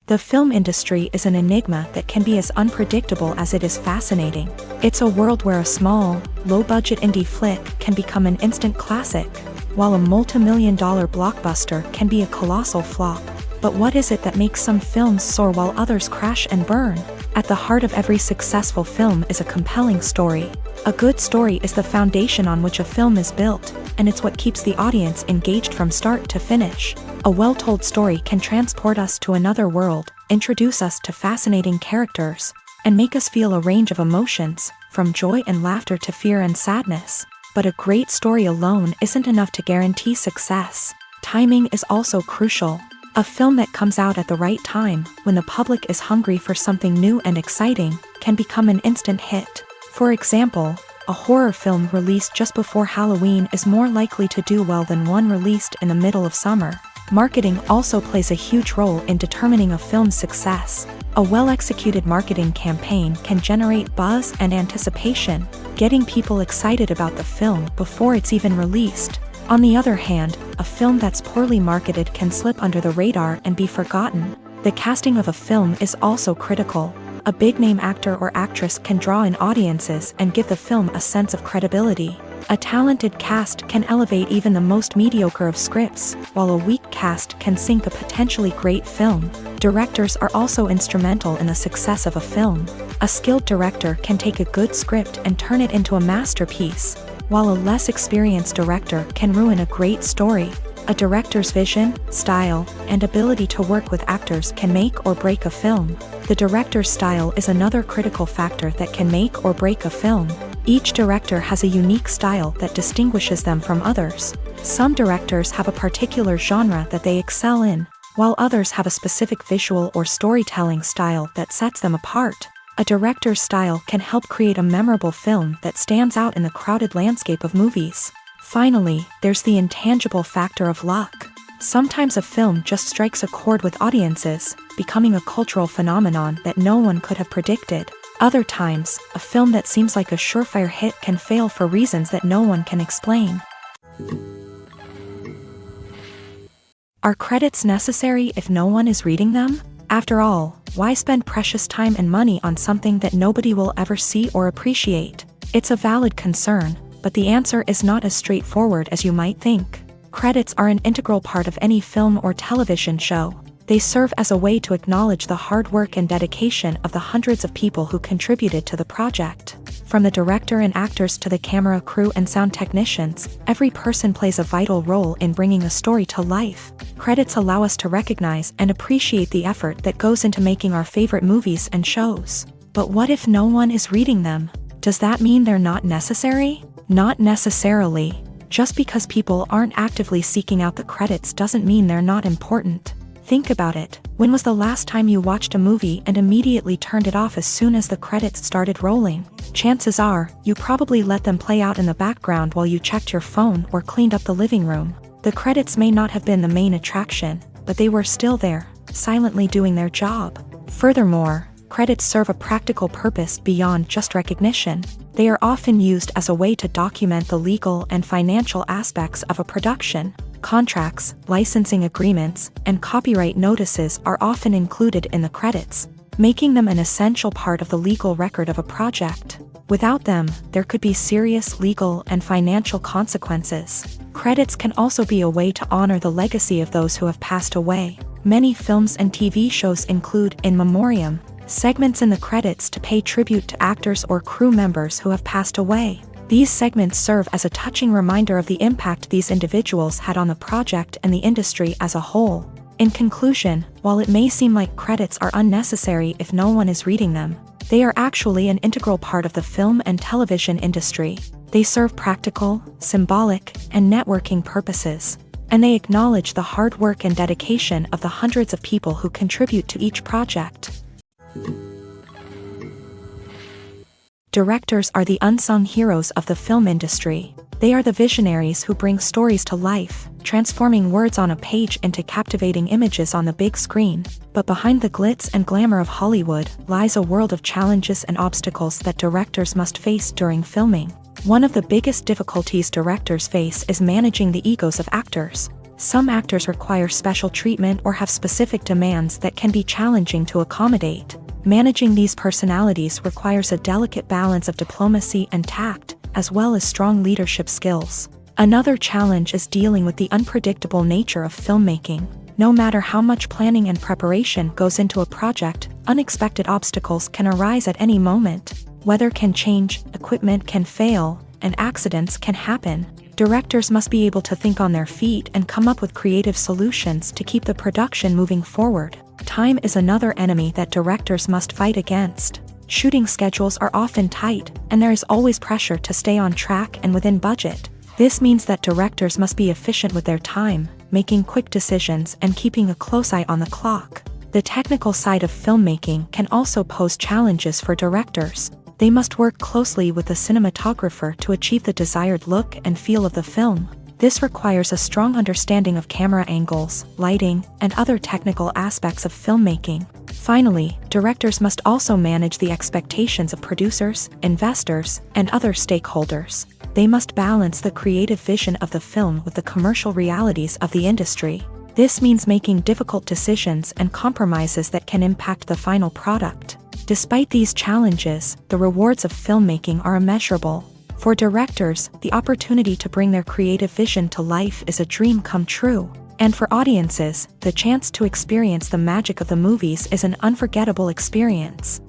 The film industry is an enigma that can be as unpredictable as it is fascinating. It's a world where a small, low-budget indie flick can become an instant classic, while a multi-million-dollar blockbuster can be a colossal flop. But what is it that makes some films soar while others crash and burn? At the heart of every successful film is a compelling story. A good story is the foundation on which a film is built, and it's what keeps the audience engaged from start to finish. A well-told story can transport us to another world, introduce us to fascinating characters, and make us feel a range of emotions, from joy and laughter to fear and sadness. But a great story alone isn't enough to guarantee success. Timing is also crucial. A film that comes out at the right time, when the public is hungry for something new and exciting, can become an instant hit. For example, a horror film released just before Halloween is more likely to do well than one released in the middle of summer. Marketing also plays a huge role in determining a film's success. A well-executed marketing campaign can generate buzz and anticipation, getting people excited about the film before it's even released. On the other hand, a film that's poorly marketed can slip under the radar and be forgotten. The casting of a film is also critical. A big-name actor or actress can draw in audiences and give the film a sense of credibility. A talented cast can elevate even the most mediocre of scripts, while a weak cast can sink a potentially great film. Directors are also instrumental in the success of a film. A skilled director can take a good script and turn it into a masterpiece, while a less experienced director can ruin a great story. A director's vision, style, and ability to work with actors can make or break a film. The director's style is another critical factor that can make or break a film. Each director has a unique style that distinguishes them from others. Some directors have a particular genre that they excel in, while others have a specific visual or storytelling style that sets them apart. A director's style can help create a memorable film that stands out in the crowded landscape of movies. Finally, there's the intangible factor of luck. Sometimes a film just strikes a chord with audiences, becoming a cultural phenomenon that no one could have predicted. Other times, a film that seems like a surefire hit can fail for reasons that no one can explain. Are credits necessary if no one is reading them? After all, why spend precious time and money on something that nobody will ever see or appreciate? It's a valid concern, but the answer is not as straightforward as you might think. Credits are an integral part of any film or television show. They serve as a way to acknowledge the hard work and dedication of the hundreds of people who contributed to the project. From the director and actors to the camera crew and sound technicians, every person plays a vital role in bringing a story to life. Credits allow us to recognize and appreciate the effort that goes into making our favorite movies and shows. But what if no one is reading them? Does that mean they're not necessary? Not necessarily. Just because people aren't actively seeking out the credits doesn't mean they're not important. Think about it. When was the last time you watched a movie and immediately turned it off as soon as the credits started rolling? Chances are, you probably let them play out in the background while you checked your phone or cleaned up the living room. The credits may not have been the main attraction, but they were still there, silently doing their job. Furthermore, credits serve a practical purpose beyond just recognition. They are often used as a way to document the legal and financial aspects of a production. Contracts, licensing agreements, and copyright notices are often included in the credits, making them an essential part of the legal record of a project. Without them, there could be serious legal and financial consequences. Credits can also be a way to honor the legacy of those who have passed away. Many films and TV shows include in memoriam segments in the credits to pay tribute to actors or crew members who have passed away. These segments serve as a touching reminder of the impact these individuals had on the project and the industry as a whole. In conclusion, while it may seem like credits are unnecessary if no one is reading them, they are actually an integral part of the film and television industry. They serve practical, symbolic, and networking purposes, and they acknowledge the hard work and dedication of the hundreds of people who contribute to each project. Directors are the unsung heroes of the film industry. They are the visionaries who bring stories to life, transforming words on a page into captivating images on the big screen. But behind the glitz and glamour of Hollywood lies a world of challenges and obstacles that directors must face during filming. One of the biggest difficulties directors face is managing the egos of actors. Some actors require special treatment or have specific demands that can be challenging to accommodate. Managing these personalities requires a delicate balance of diplomacy and tact, as well as strong leadership skills. Another challenge is dealing with the unpredictable nature of filmmaking. No matter how much planning and preparation goes into a project, unexpected obstacles can arise at any moment. Weather can change, equipment can fail, and accidents can happen. Directors must be able to think on their feet and come up with creative solutions to keep the production moving forward. Time is another enemy that directors must fight against. Shooting schedules are often tight, and there is always pressure to stay on track and within budget. This means that directors must be efficient with their time, making quick decisions and keeping a close eye on the clock. The technical side of filmmaking can also pose challenges for directors. They must work closely with the cinematographer to achieve the desired look and feel of the film. This requires a strong understanding of camera angles, lighting, and other technical aspects of filmmaking. Finally, directors must also manage the expectations of producers, investors, and other stakeholders. They must balance the creative vision of the film with the commercial realities of the industry. This means making difficult decisions and compromises that can impact the final product. Despite these challenges, the rewards of filmmaking are immeasurable. For directors, the opportunity to bring their creative vision to life is a dream come true. And for audiences, the chance to experience the magic of the movies is an unforgettable experience.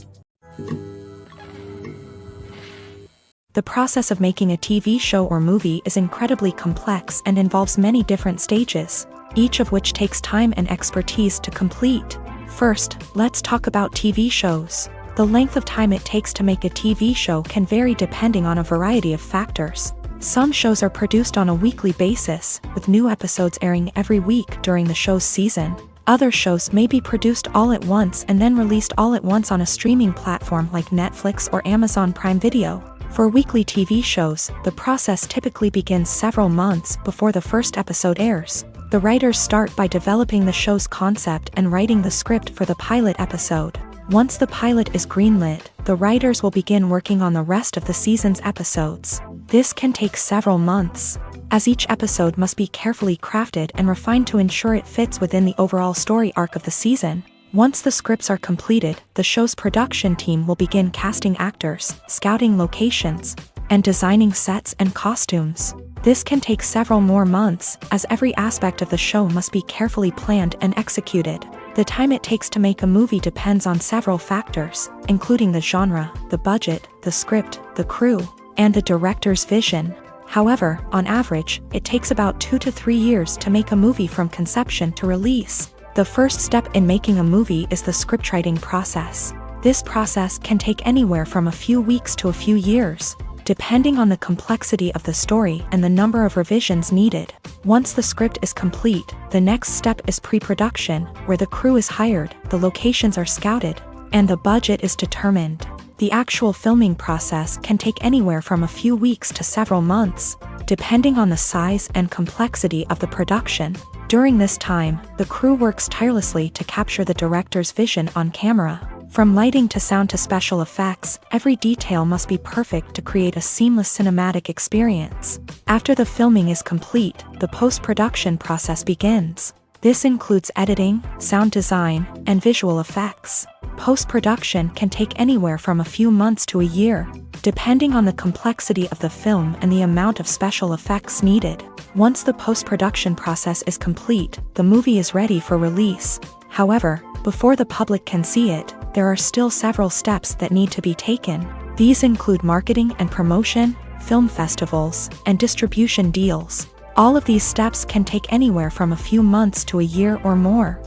The process of making a TV show or movie is incredibly complex and involves many different stages, each of which takes time and expertise to complete. First, let's talk about TV shows. The length of time it takes to make a TV show can vary depending on a variety of factors. Some shows are produced on a weekly basis, with new episodes airing every week during the show's season. Other shows may be produced all at once and then released all at once on a streaming platform like Netflix or Amazon Prime Video. For weekly TV shows, the process typically begins several months before the first episode airs. The writers start by developing the show's concept and writing the script for the pilot episode. Once the pilot is greenlit, the writers will begin working on the rest of the season's episodes. This can take several months, as each episode must be carefully crafted and refined to ensure it fits within the overall story arc of the season. Once the scripts are completed, the show's production team will begin casting actors, scouting locations, and designing sets and costumes. This can take several more months, as every aspect of the show must be carefully planned and executed. The time it takes to make a movie depends on several factors, including the genre, the budget, the script, the crew, and the director's vision. However, on average, it takes about 2 to 3 years to make a movie from conception to release. The first step in making a movie is the scriptwriting process. This process can take anywhere from a few weeks to a few years, depending on the complexity of the story and the number of revisions needed. Once the script is complete, the next step is pre-production, where the crew is hired, the locations are scouted, and the budget is determined. The actual filming process can take anywhere from a few weeks to several months, depending on the size and complexity of the production. During this time, the crew works tirelessly to capture the director's vision on camera. From lighting to sound to special effects, every detail must be perfect to create a seamless cinematic experience. After the filming is complete, the post-production process begins. This includes editing, sound design, and visual effects. Post-production can take anywhere from a few months to a year, depending on the complexity of the film and the amount of special effects needed. Once the post-production process is complete, the movie is ready for release. However, before the public can see it, there are still several steps that need to be taken. These include marketing and promotion, film festivals, and distribution deals. All of these steps can take anywhere from a few months to a year or more.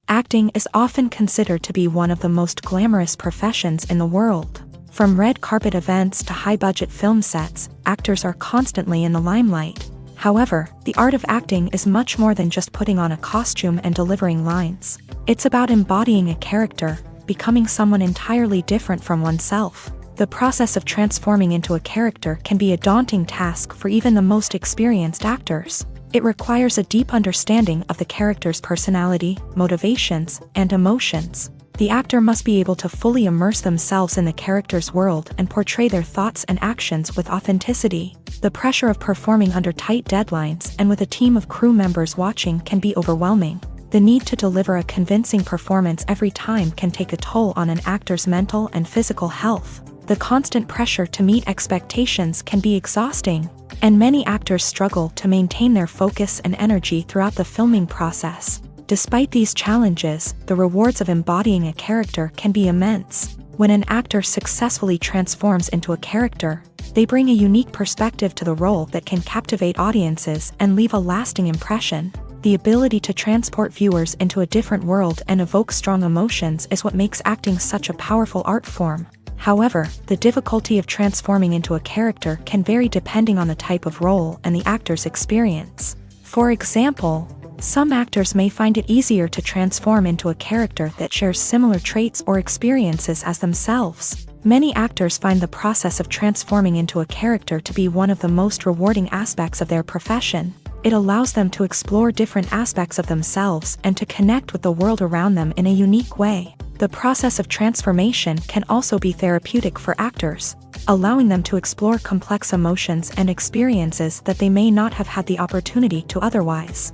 Acting is often considered to be one of the most glamorous professions in the world. From red carpet events to high-budget film sets, actors are constantly in the limelight. However, the art of acting is much more than just putting on a costume and delivering lines. It's about embodying a character, becoming someone entirely different from oneself. The process of transforming into a character can be a daunting task for even the most experienced actors. It requires a deep understanding of the character's personality, motivations, and emotions. The actor must be able to fully immerse themselves in the character's world and portray their thoughts and actions with authenticity. The pressure of performing under tight deadlines and with a team of crew members watching can be overwhelming. The need to deliver a convincing performance every time can take a toll on an actor's mental and physical health. The constant pressure to meet expectations can be exhausting, and many actors struggle to maintain their focus and energy throughout the filming process. Despite these challenges, the rewards of embodying a character can be immense. When an actor successfully transforms into a character, they bring a unique perspective to the role that can captivate audiences and leave a lasting impression. The ability to transport viewers into a different world and evoke strong emotions is what makes acting such a powerful art form. However, the difficulty of transforming into a character can vary depending on the type of role and the actor's experience. For example, some actors may find it easier to transform into a character that shares similar traits or experiences as themselves. Many actors find the process of transforming into a character to be one of the most rewarding aspects of their profession. It allows them to explore different aspects of themselves and to connect with the world around them in a unique way. The process of transformation can also be therapeutic for actors, allowing them to explore complex emotions and experiences that they may not have had the opportunity to otherwise.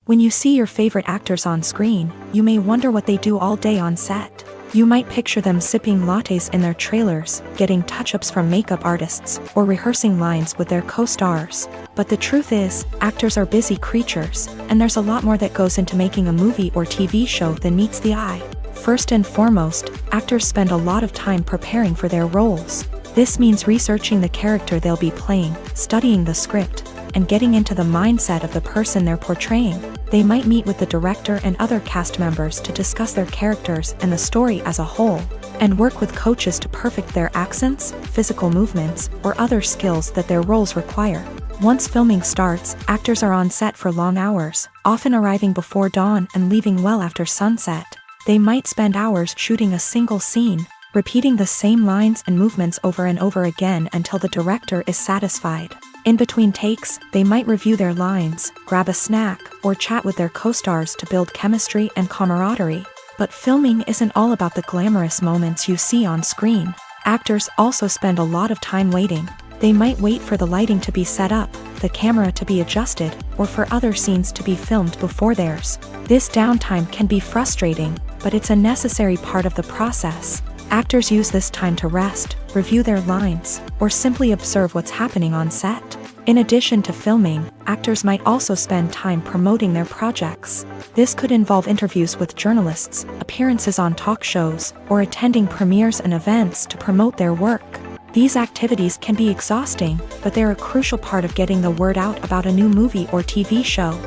When you see your favorite actors on screen, you may wonder what they do all day on set. You might picture them sipping lattes in their trailers, getting touch-ups from makeup artists, or rehearsing lines with their co-stars. But the truth is, actors are busy creatures, and there's a lot more that goes into making a movie or TV show than meets the eye. First and foremost, actors spend a lot of time preparing for their roles. This means researching the character they'll be playing, studying the script, and getting into the mindset of the person they're portraying. They might meet with the director and other cast members to discuss their characters and the story as a whole, and work with coaches to perfect their accents, physical movements, or other skills that their roles require. Once filming starts, actors are on set for long hours, often arriving before dawn and leaving well after sunset. They might spend hours shooting a single scene, repeating the same lines and movements over and over again until the director is satisfied. In between takes, they might review their lines, grab a snack, or chat with their co-stars to build chemistry and camaraderie. But filming isn't all about the glamorous moments you see on screen. Actors also spend a lot of time waiting. They might wait for the lighting to be set up, the camera to be adjusted, or for other scenes to be filmed before theirs. This downtime can be frustrating, but it's a necessary part of the process. Actors use this time to rest, review their lines, or simply observe what's happening on set. In addition to filming, actors might also spend time promoting their projects. This could involve interviews with journalists, appearances on talk shows, or attending premieres and events to promote their work. These activities can be exhausting, but they're a crucial part of getting the word out about a new movie or TV show.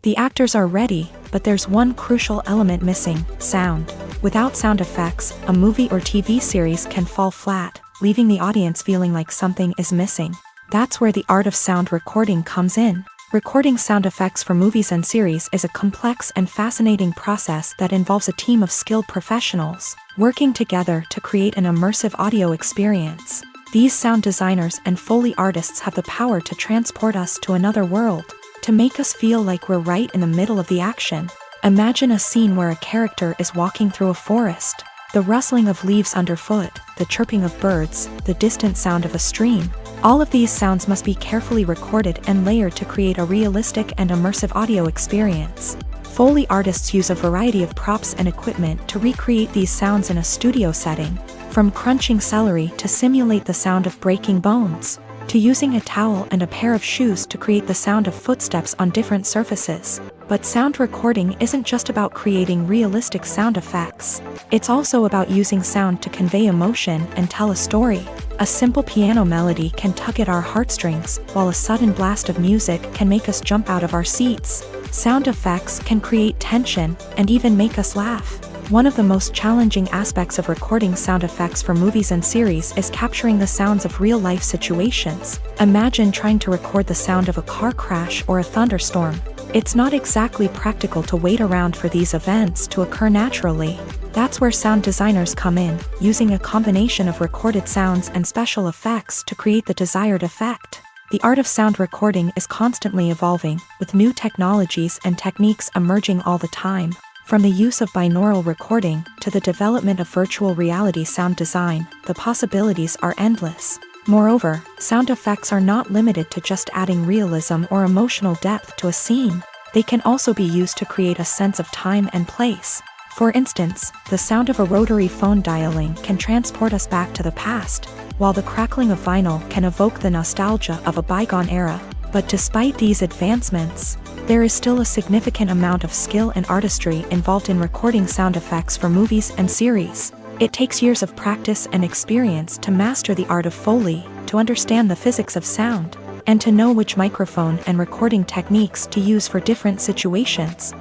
The actors are ready, but there's one crucial element missing: sound. Without sound effects, a movie or TV series can fall flat, leaving the audience feeling like something is missing. That's where the art of sound recording comes in. Recording sound effects for movies and series is a complex and fascinating process that involves a team of skilled professionals working together to create an immersive audio experience. These sound designers and Foley artists have the power to transport us to another world, to make us feel like we're right in the middle of the action. Imagine a scene where a character is walking through a forest. The rustling of leaves underfoot, the chirping of birds, the distant sound of a stream. All of these sounds must be carefully recorded and layered to create a realistic and immersive audio experience. Foley artists use a variety of props and equipment to recreate these sounds in a studio setting, from crunching celery to simulate the sound of breaking bones, to using a towel and a pair of shoes to create the sound of footsteps on different surfaces. But sound recording isn't just about creating realistic sound effects. It's also about using sound to convey emotion and tell a story. A simple piano melody can tug at our heartstrings, while a sudden blast of music can make us jump out of our seats. Sound effects can create tension and even make us laugh. One of the most challenging aspects of recording sound effects for movies and series is capturing the sounds of real-life situations. Imagine trying to record the sound of a car crash or a thunderstorm. It's not exactly practical to wait around for these events to occur naturally. That's where sound designers come in, using a combination of recorded sounds and special effects to create the desired effect. The art of sound recording is constantly evolving, with new technologies and techniques emerging all the time. From the use of binaural recording to the development of virtual reality sound design, the possibilities are endless. Moreover, sound effects are not limited to just adding realism or emotional depth to a scene. They can also be used to create a sense of time and place. For instance, the sound of a rotary phone dialing can transport us back to the past, while the crackling of vinyl can evoke the nostalgia of a bygone era. But despite these advancements, there is still a significant amount of skill and artistry involved in recording sound effects for movies and series. It takes years of practice and experience to master the art of Foley, to understand the physics of sound, and to know which microphone and recording techniques to use for different situations.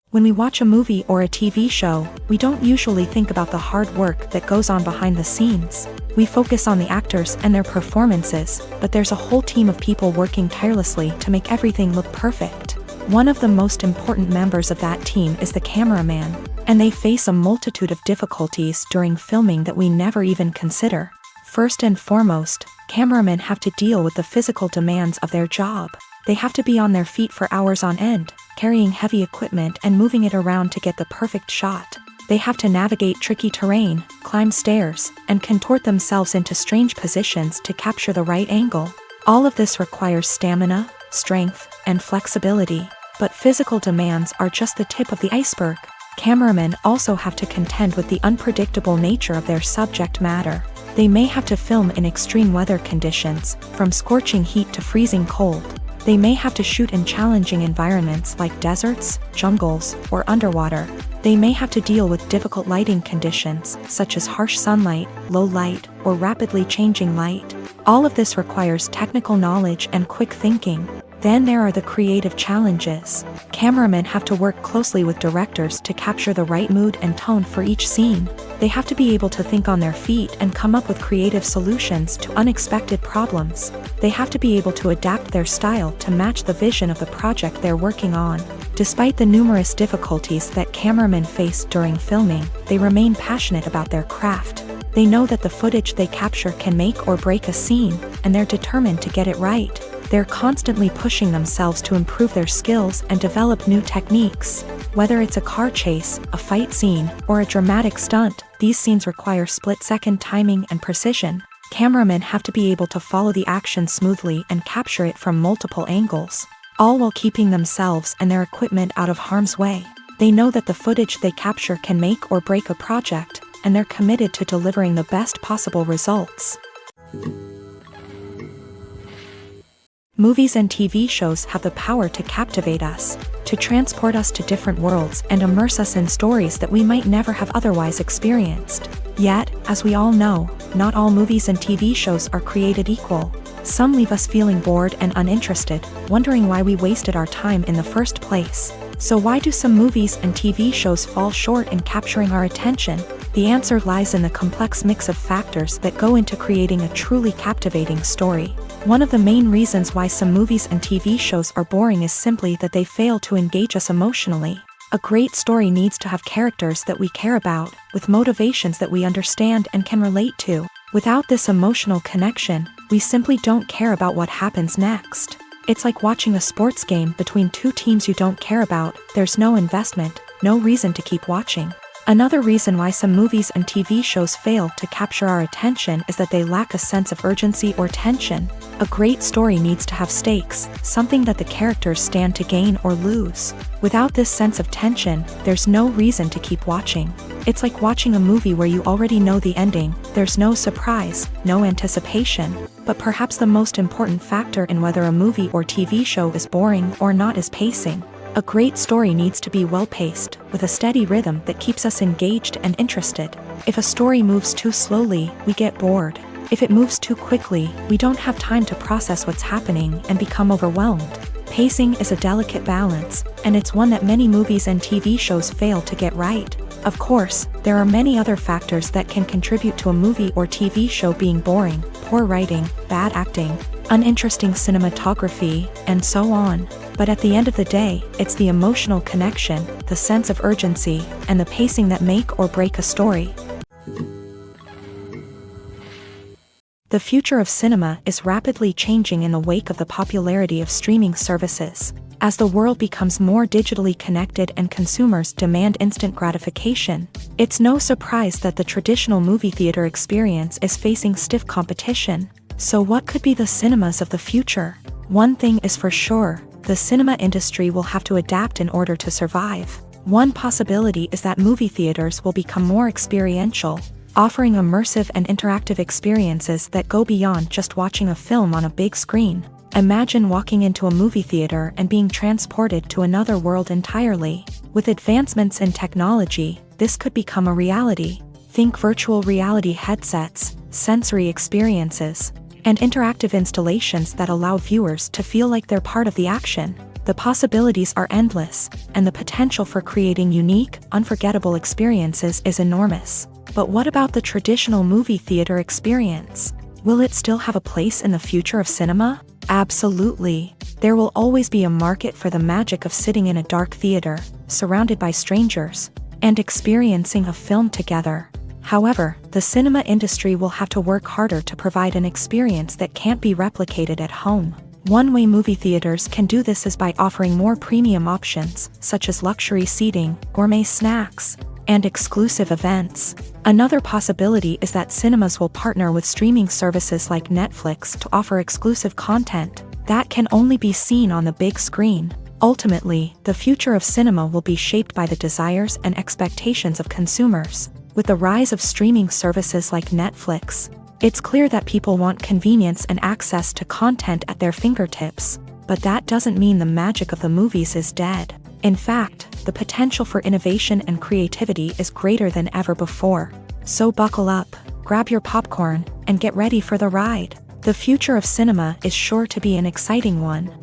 When we watch a movie or a TV show, we don't usually think about the hard work that goes on behind the scenes. We focus on the actors and their performances, but there's a whole team of people working tirelessly to make everything look perfect. One of the most important members of that team is the cameraman, and they face a multitude of difficulties during filming that we never even consider. First and foremost, cameramen have to deal with the physical demands of their job. They have to be on their feet for hours on end, carrying heavy equipment and moving it around to get the perfect shot. They have to navigate tricky terrain, climb stairs, and contort themselves into strange positions to capture the right angle. All of this requires stamina, strength, and flexibility. But physical demands are just the tip of the iceberg. Cameramen also have to contend with the unpredictable nature of their subject matter. They may have to film in extreme weather conditions, from scorching heat to freezing cold. They may have to shoot in challenging environments like deserts, jungles, or underwater. They may have to deal with difficult lighting conditions, such as harsh sunlight, low light, or rapidly changing light. All of this requires technical knowledge and quick thinking. Then there are the creative challenges. Cameramen have to work closely with directors to capture the right mood and tone for each scene. They have to be able to think on their feet and come up with creative solutions to unexpected problems. They have to be able to adapt their style to match the vision of the project they're working on. Despite the numerous difficulties that cameramen face during filming, they remain passionate about their craft. They know that the footage they capture can make or break a scene, and they're determined to get it right. They're constantly pushing themselves to improve their skills and develop new techniques. Whether it's a car chase, a fight scene, or a dramatic stunt, these scenes require split-second timing and precision. Cameramen have to be able to follow the action smoothly and capture it from multiple angles, all while keeping themselves and their equipment out of harm's way. They know that the footage they capture can make or break a project, and they're committed to delivering the best possible results. Movies and TV shows have the power to captivate us, to transport us to different worlds and immerse us in stories that we might never have otherwise experienced. Yet, as we all know, not all movies and TV shows are created equal. Some leave us feeling bored and uninterested, wondering why we wasted our time in the first place. So why do some movies and TV shows fall short in capturing our attention? The answer lies in the complex mix of factors that go into creating a truly captivating story. One of the main reasons why some movies and TV shows are boring is simply that they fail to engage us emotionally. A great story needs to have characters that we care about, with motivations that we understand and can relate to. Without this emotional connection, we simply don't care about what happens next. It's like watching a sports game between two teams you don't care about. There's no investment, no reason to keep watching. Another reason why some movies and TV shows fail to capture our attention is that they lack a sense of urgency or tension. A great story needs to have stakes, something that the characters stand to gain or lose. Without this sense of tension, there's no reason to keep watching. It's like watching a movie where you already know the ending. There's no surprise, no anticipation. But perhaps the most important factor in whether a movie or TV show is boring or not is pacing. A great story needs to be well-paced, with a steady rhythm that keeps us engaged and interested. If a story moves too slowly, we get bored. If it moves too quickly, we don't have time to process what's happening and become overwhelmed. Pacing is a delicate balance, and it's one that many movies and TV shows fail to get right. Of course, there are many other factors that can contribute to a movie or TV show being boring: poor writing, bad acting, uninteresting cinematography, and so on. But at the end of the day, it's the emotional connection, the sense of urgency, and the pacing that make or break a story. The future of cinema is rapidly changing in the wake of the popularity of streaming services. As the world becomes more digitally connected and consumers demand instant gratification, it's no surprise that the traditional movie theater experience is facing stiff competition. So what could be the cinemas of the future? One thing is for sure: the cinema industry will have to adapt in order to survive. One possibility is that movie theaters will become more experiential, offering immersive and interactive experiences that go beyond just watching a film on a big screen. Imagine walking into a movie theater and being transported to another world entirely. With advancements in technology, this could become a reality. Think virtual reality headsets, sensory experiences, and interactive installations that allow viewers to feel like they're part of the action. The possibilities are endless, and the potential for creating unique, unforgettable experiences is enormous. But what about the traditional movie theater experience? Will it still have a place in the future of cinema? Absolutely. There will always be a market for the magic of sitting in a dark theater, surrounded by strangers, and experiencing a film together. However, the cinema industry will have to work harder to provide an experience that can't be replicated at home. One way movie theaters can do this is by offering more premium options, such as luxury seating, gourmet snacks, and exclusive events. Another possibility is that cinemas will partner with streaming services like Netflix to offer exclusive content that can only be seen on the big screen. Ultimately, the future of cinema will be shaped by the desires and expectations of consumers. With the rise of streaming services like Netflix, it's clear that people want convenience and access to content at their fingertips. But that doesn't mean the magic of the movies is dead. In fact, the potential for innovation and creativity is greater than ever before. So buckle up, grab your popcorn, and get ready for the ride. The future of cinema is sure to be an exciting one.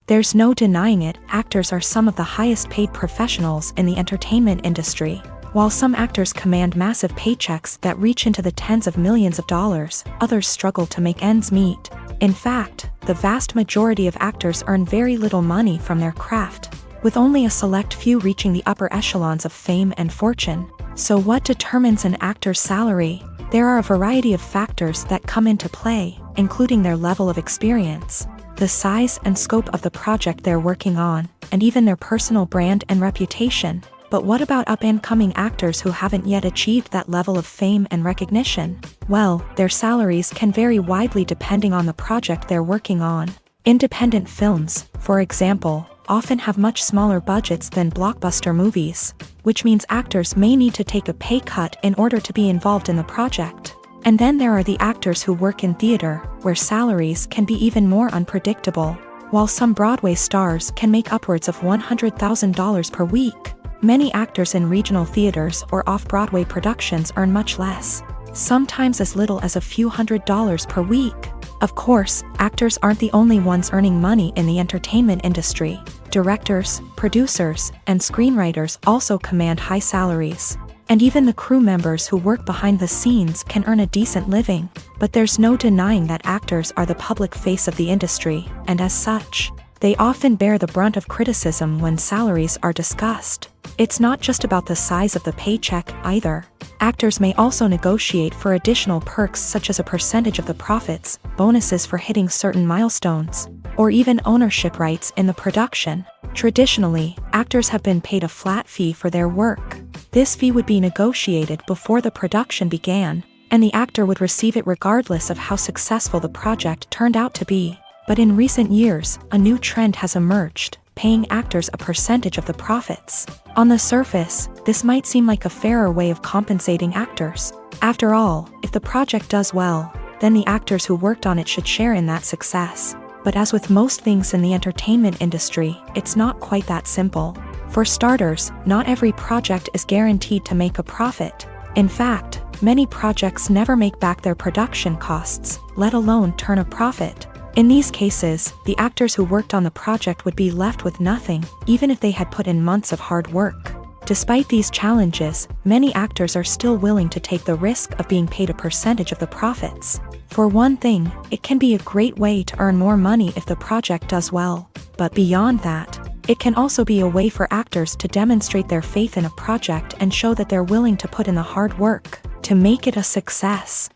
There's no denying it, actors are some of the highest paid professionals in the entertainment industry. While some actors command massive paychecks that reach into the tens of millions of dollars, others struggle to make ends meet. In fact, the vast majority of actors earn very little money from their craft, with only a select few reaching the upper echelons of fame and fortune. So what determines an actor's salary? There are a variety of factors that come into play, including their level of experience, the size and scope of the project they're working on, and even their personal brand and reputation. But what about up-and-coming actors who haven't yet achieved that level of fame and recognition? Well, their salaries can vary widely depending on the project they're working on. Independent films, for example, often have much smaller budgets than blockbuster movies, which means actors may need to take a pay cut in order to be involved in the project. And then there are the actors who work in theater, where salaries can be even more unpredictable. While some Broadway stars can make upwards of $100,000 per week, many actors in regional theaters or off-Broadway productions earn much less, sometimes as little as a few $100s per week. Of course, actors aren't the only ones earning money in the entertainment industry. Directors, producers, and screenwriters also command high salaries. And even the crew members who work behind the scenes can earn a decent living. But there's no denying that actors are the public face of the industry, and as such, they often bear the brunt of criticism when salaries are discussed. It's not just about the size of the paycheck, either. Actors may also negotiate for additional perks such as a percentage of the profits, bonuses for hitting certain milestones, or even ownership rights in the production. Traditionally, actors have been paid a flat fee for their work. This fee would be negotiated before the production began, and the actor would receive it regardless of how successful the project turned out to be. But in recent years, a new trend has emerged, paying actors a percentage of the profits. On the surface, this might seem like a fairer way of compensating actors. After all, if the project does well, then the actors who worked on it should share in that success. But as with most things in the entertainment industry, it's not quite that simple. For starters, not every project is guaranteed to make a profit. In fact, many projects never make back their production costs, let alone turn a profit. In these cases, the actors who worked on the project would be left with nothing, even if they had put in months of hard work. Despite these challenges, many actors are still willing to take the risk of being paid a percentage of the profits. For one thing, it can be a great way to earn more money if the project does well. But beyond that, it can also be a way for actors to demonstrate their faith in a project and show that they're willing to put in the hard work to make it a success.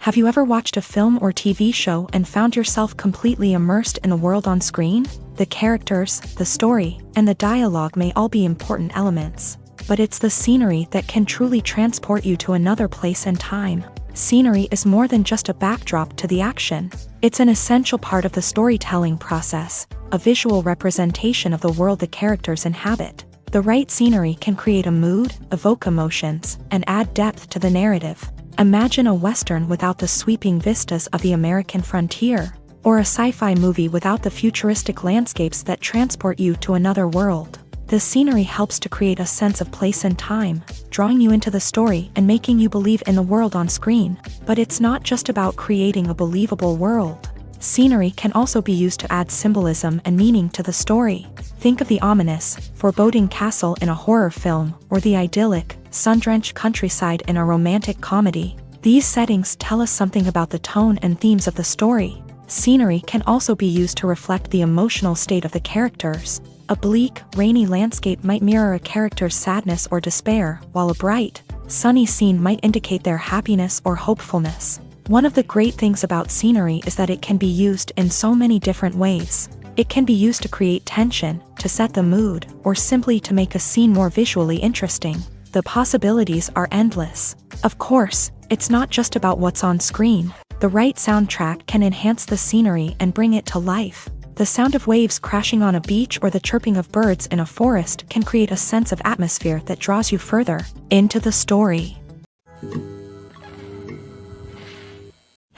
Have you ever watched a film or TV show and found yourself completely immersed in the world on screen? The characters, the story, and the dialogue may all be important elements, but it's the scenery that can truly transport you to another place and time. Scenery is more than just a backdrop to the action. It's an essential part of the storytelling process, a visual representation of the world the characters inhabit. The right scenery can create a mood, evoke emotions, and add depth to the narrative. Imagine a Western without the sweeping vistas of the American frontier, or a sci-fi movie without the futuristic landscapes that transport you to another world. The scenery helps to create a sense of place and time, drawing you into the story and making you believe in the world on screen. But it's not just about creating a believable world. Scenery can also be used to add symbolism and meaning to the story. Think of the ominous, foreboding castle in a horror film, or the idyllic, sun-drenched countryside in a romantic comedy. These settings tell us something about the tone and themes of the story. Scenery can also be used to reflect the emotional state of the characters. A bleak, rainy landscape might mirror a character's sadness or despair, while a bright, sunny scene might indicate their happiness or hopefulness. One of the great things about scenery is that it can be used in so many different ways. It can be used to create tension, to set the mood, or simply to make a scene more visually interesting. The possibilities are endless. Of course, it's not just about what's on screen. The right soundtrack can enhance the scenery and bring it to life. The sound of waves crashing on a beach or the chirping of birds in a forest can create a sense of atmosphere that draws you further into the story.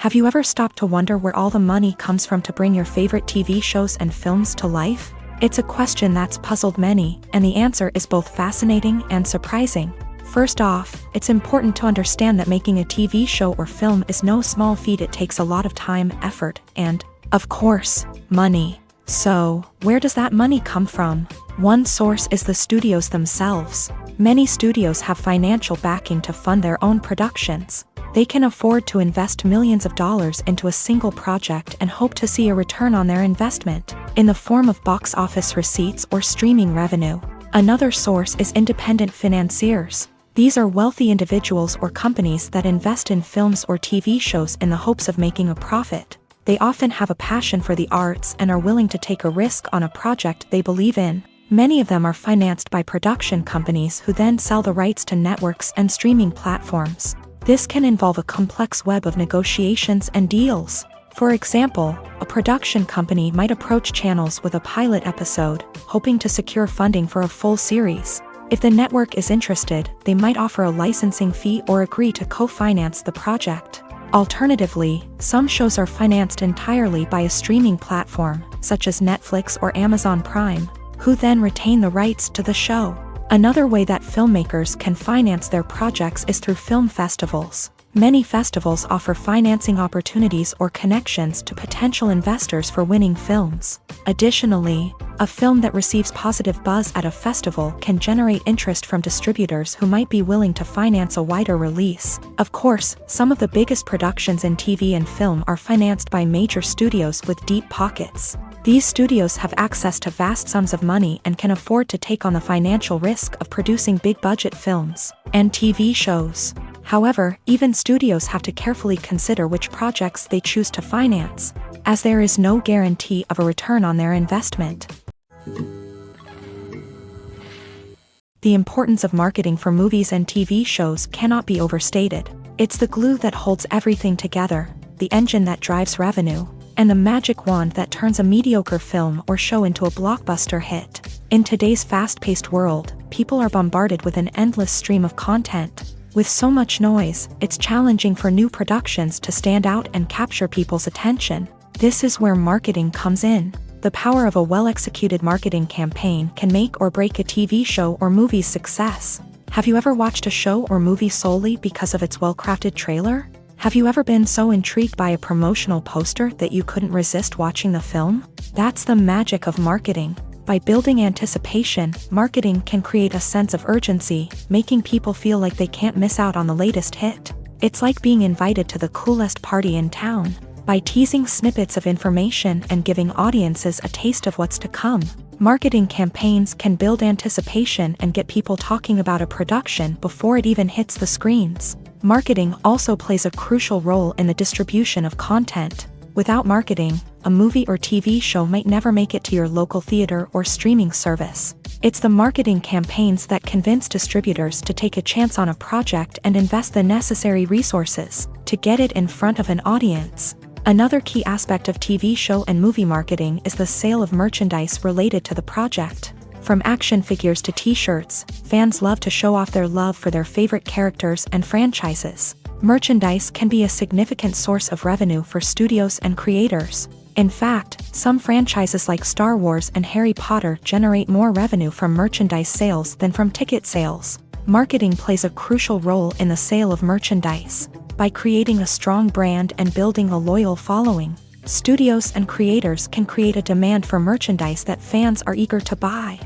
Have you ever stopped to wonder where all the money comes from to bring your favorite TV shows and films to life? It's a question that's puzzled many, and the answer is both fascinating and surprising. First off, it's important to understand that making a TV show or film is no small feat. It takes a lot of time, effort, and, of course, money. So, where does that money come from? One source is the studios themselves. Many studios have financial backing to fund their own productions. They can afford to invest millions of dollars into a single project and hope to see a return on their investment, in the form of box office receipts or streaming revenue. Another source is independent financiers. These are wealthy individuals or companies that invest in films or TV shows in the hopes of making a profit. They often have a passion for the arts and are willing to take a risk on a project they believe in. Many of them are financed by production companies who then sell the rights to networks and streaming platforms. This can involve a complex web of negotiations and deals. For example, a production company might approach channels with a pilot episode, hoping to secure funding for a full series. If the network is interested, they might offer a licensing fee or agree to co-finance the project. Alternatively, some shows are financed entirely by a streaming platform, such as Netflix or Amazon Prime, who then retain the rights to the show. Another way that filmmakers can finance their projects is through film festivals. Many festivals offer financing opportunities or connections to potential investors for winning films. Additionally, a film that receives positive buzz at a festival can generate interest from distributors who might be willing to finance a wider release. Of course, some of the biggest productions in TV and film are financed by major studios with deep pockets. These studios have access to vast sums of money and can afford to take on the financial risk of producing big-budget films and TV shows. However, even studios have to carefully consider which projects they choose to finance, as there is no guarantee of a return on their investment. The importance of marketing for movies and TV shows cannot be overstated. It's the glue that holds everything together, the engine that drives revenue, and the magic wand that turns a mediocre film or show into a blockbuster hit. In today's fast-paced world, people are bombarded with an endless stream of content. With so much noise, it's challenging for new productions to stand out and capture people's attention. This is where marketing comes in. The power of a well-executed marketing campaign can make or break a TV show or movie's success. Have you ever watched a show or movie solely because of its well-crafted trailer? Have you ever been so intrigued by a promotional poster that you couldn't resist watching the film? That's the magic of marketing. By building anticipation, marketing can create a sense of urgency, making people feel like they can't miss out on the latest hit. It's like being invited to the coolest party in town. By teasing snippets of information and giving audiences a taste of what's to come, marketing campaigns can build anticipation and get people talking about a production before it even hits the screens. Marketing also plays a crucial role in the distribution of content. Without marketing, a movie or TV show might never make it to your local theater or streaming service. It's the marketing campaigns that convince distributors to take a chance on a project and invest the necessary resources to get it in front of an audience. Another key aspect of TV show and movie marketing is the sale of merchandise related to the project. From action figures to t-shirts, fans love to show off their love for their favorite characters and franchises. Merchandise can be a significant source of revenue for studios and creators. In fact, some franchises like Star Wars and Harry Potter generate more revenue from merchandise sales than from ticket sales. Marketing plays a crucial role in the sale of merchandise. By creating a strong brand and building a loyal following, studios and creators can create a demand for merchandise that fans are eager to buy.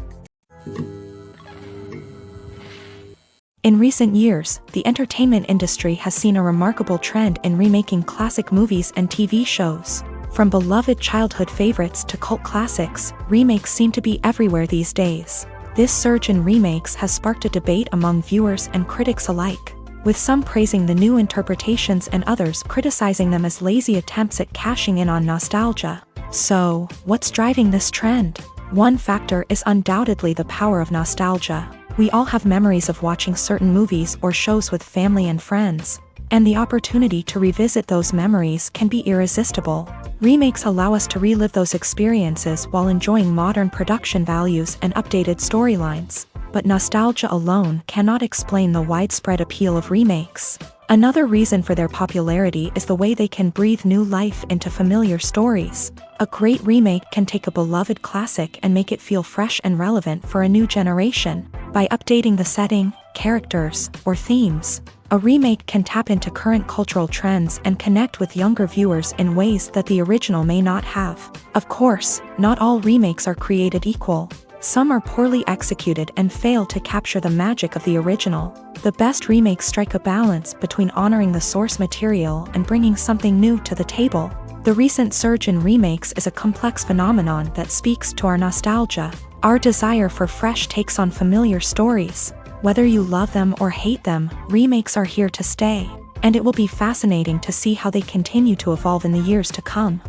In recent years, the entertainment industry has seen a remarkable trend in remaking classic movies and TV shows. From beloved childhood favorites to cult classics, remakes seem to be everywhere these days. This surge in remakes has sparked a debate among viewers and critics alike, with some praising the new interpretations and others criticizing them as lazy attempts at cashing in on nostalgia. So, what's driving this trend? One factor is undoubtedly the power of nostalgia. We all have memories of watching certain movies or shows with family and friends, and the opportunity to revisit those memories can be irresistible. Remakes allow us to relive those experiences while enjoying modern production values and updated storylines. But nostalgia alone cannot explain the widespread appeal of remakes. Another reason for their popularity is the way they can breathe new life into familiar stories. A great remake can take a beloved classic and make it feel fresh and relevant for a new generation. By updating the setting, characters, or themes, a remake can tap into current cultural trends and connect with younger viewers in ways that the original may not have. Of course, not all remakes are created equal. Some are poorly executed and fail to capture the magic of the original. The best remakes strike a balance between honoring the source material and bringing something new to the table. The recent surge in remakes is a complex phenomenon that speaks to our nostalgia, our desire for fresh takes on familiar stories. Whether you love them or hate them, remakes are here to stay, and it will be fascinating to see how they continue to evolve in the years to come.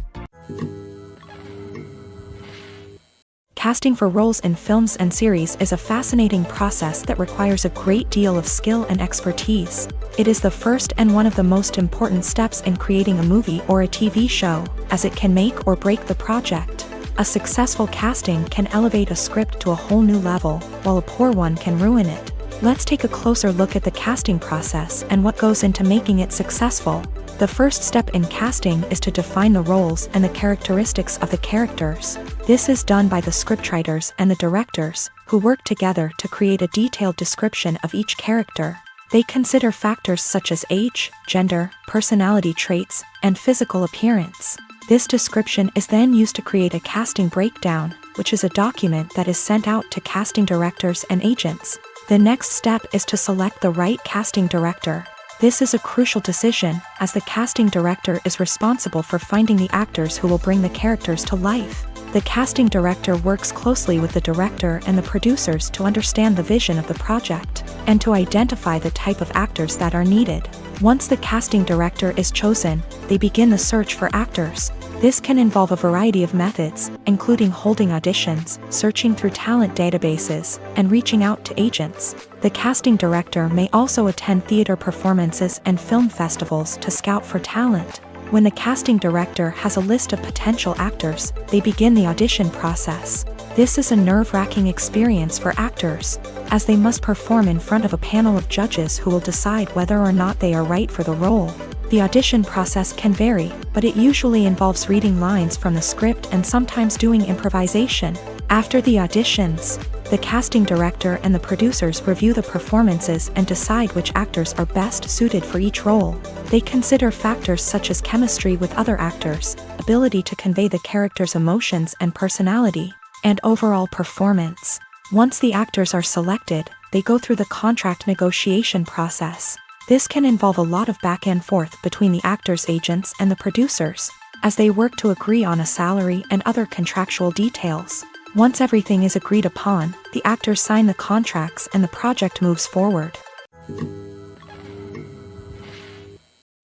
Casting for roles in films and series is a fascinating process that requires a great deal of skill and expertise. It is the first and one of the most important steps in creating a movie or a TV show, as it can make or break the project. A successful casting can elevate a script to a whole new level, while a poor one can ruin it. Let's take a closer look at the casting process and what goes into making it successful. The first step in casting is to define the roles and the characteristics of the characters. This is done by the scriptwriters and the directors, who work together to create a detailed description of each character. They consider factors such as age, gender, personality traits, and physical appearance. This description is then used to create a casting breakdown, which is a document that is sent out to casting directors and agents. The next step is to select the right casting director. This is a crucial decision, as the casting director is responsible for finding the actors who will bring the characters to life. The casting director works closely with the director and the producers to understand the vision of the project, and to identify the type of actors that are needed. Once the casting director is chosen, they begin the search for actors. This can involve a variety of methods, including holding auditions, searching through talent databases, and reaching out to agents. The casting director may also attend theater performances and film festivals to scout for talent. When the casting director has a list of potential actors, they begin the audition process. This is a nerve-wracking experience for actors, as they must perform in front of a panel of judges who will decide whether or not they are right for the role. The audition process can vary, but it usually involves reading lines from the script and sometimes doing improvisation. After the auditions, the casting director and the producers review the performances and decide which actors are best suited for each role. They consider factors such as chemistry with other actors, ability to convey the character's emotions and personality, and overall performance. Once the actors are selected, they go through the contract negotiation process. This can involve a lot of back and forth between the actors' agents and the producers, as they work to agree on a salary and other contractual details. Once everything is agreed upon, the actors sign the contracts and the project moves forward.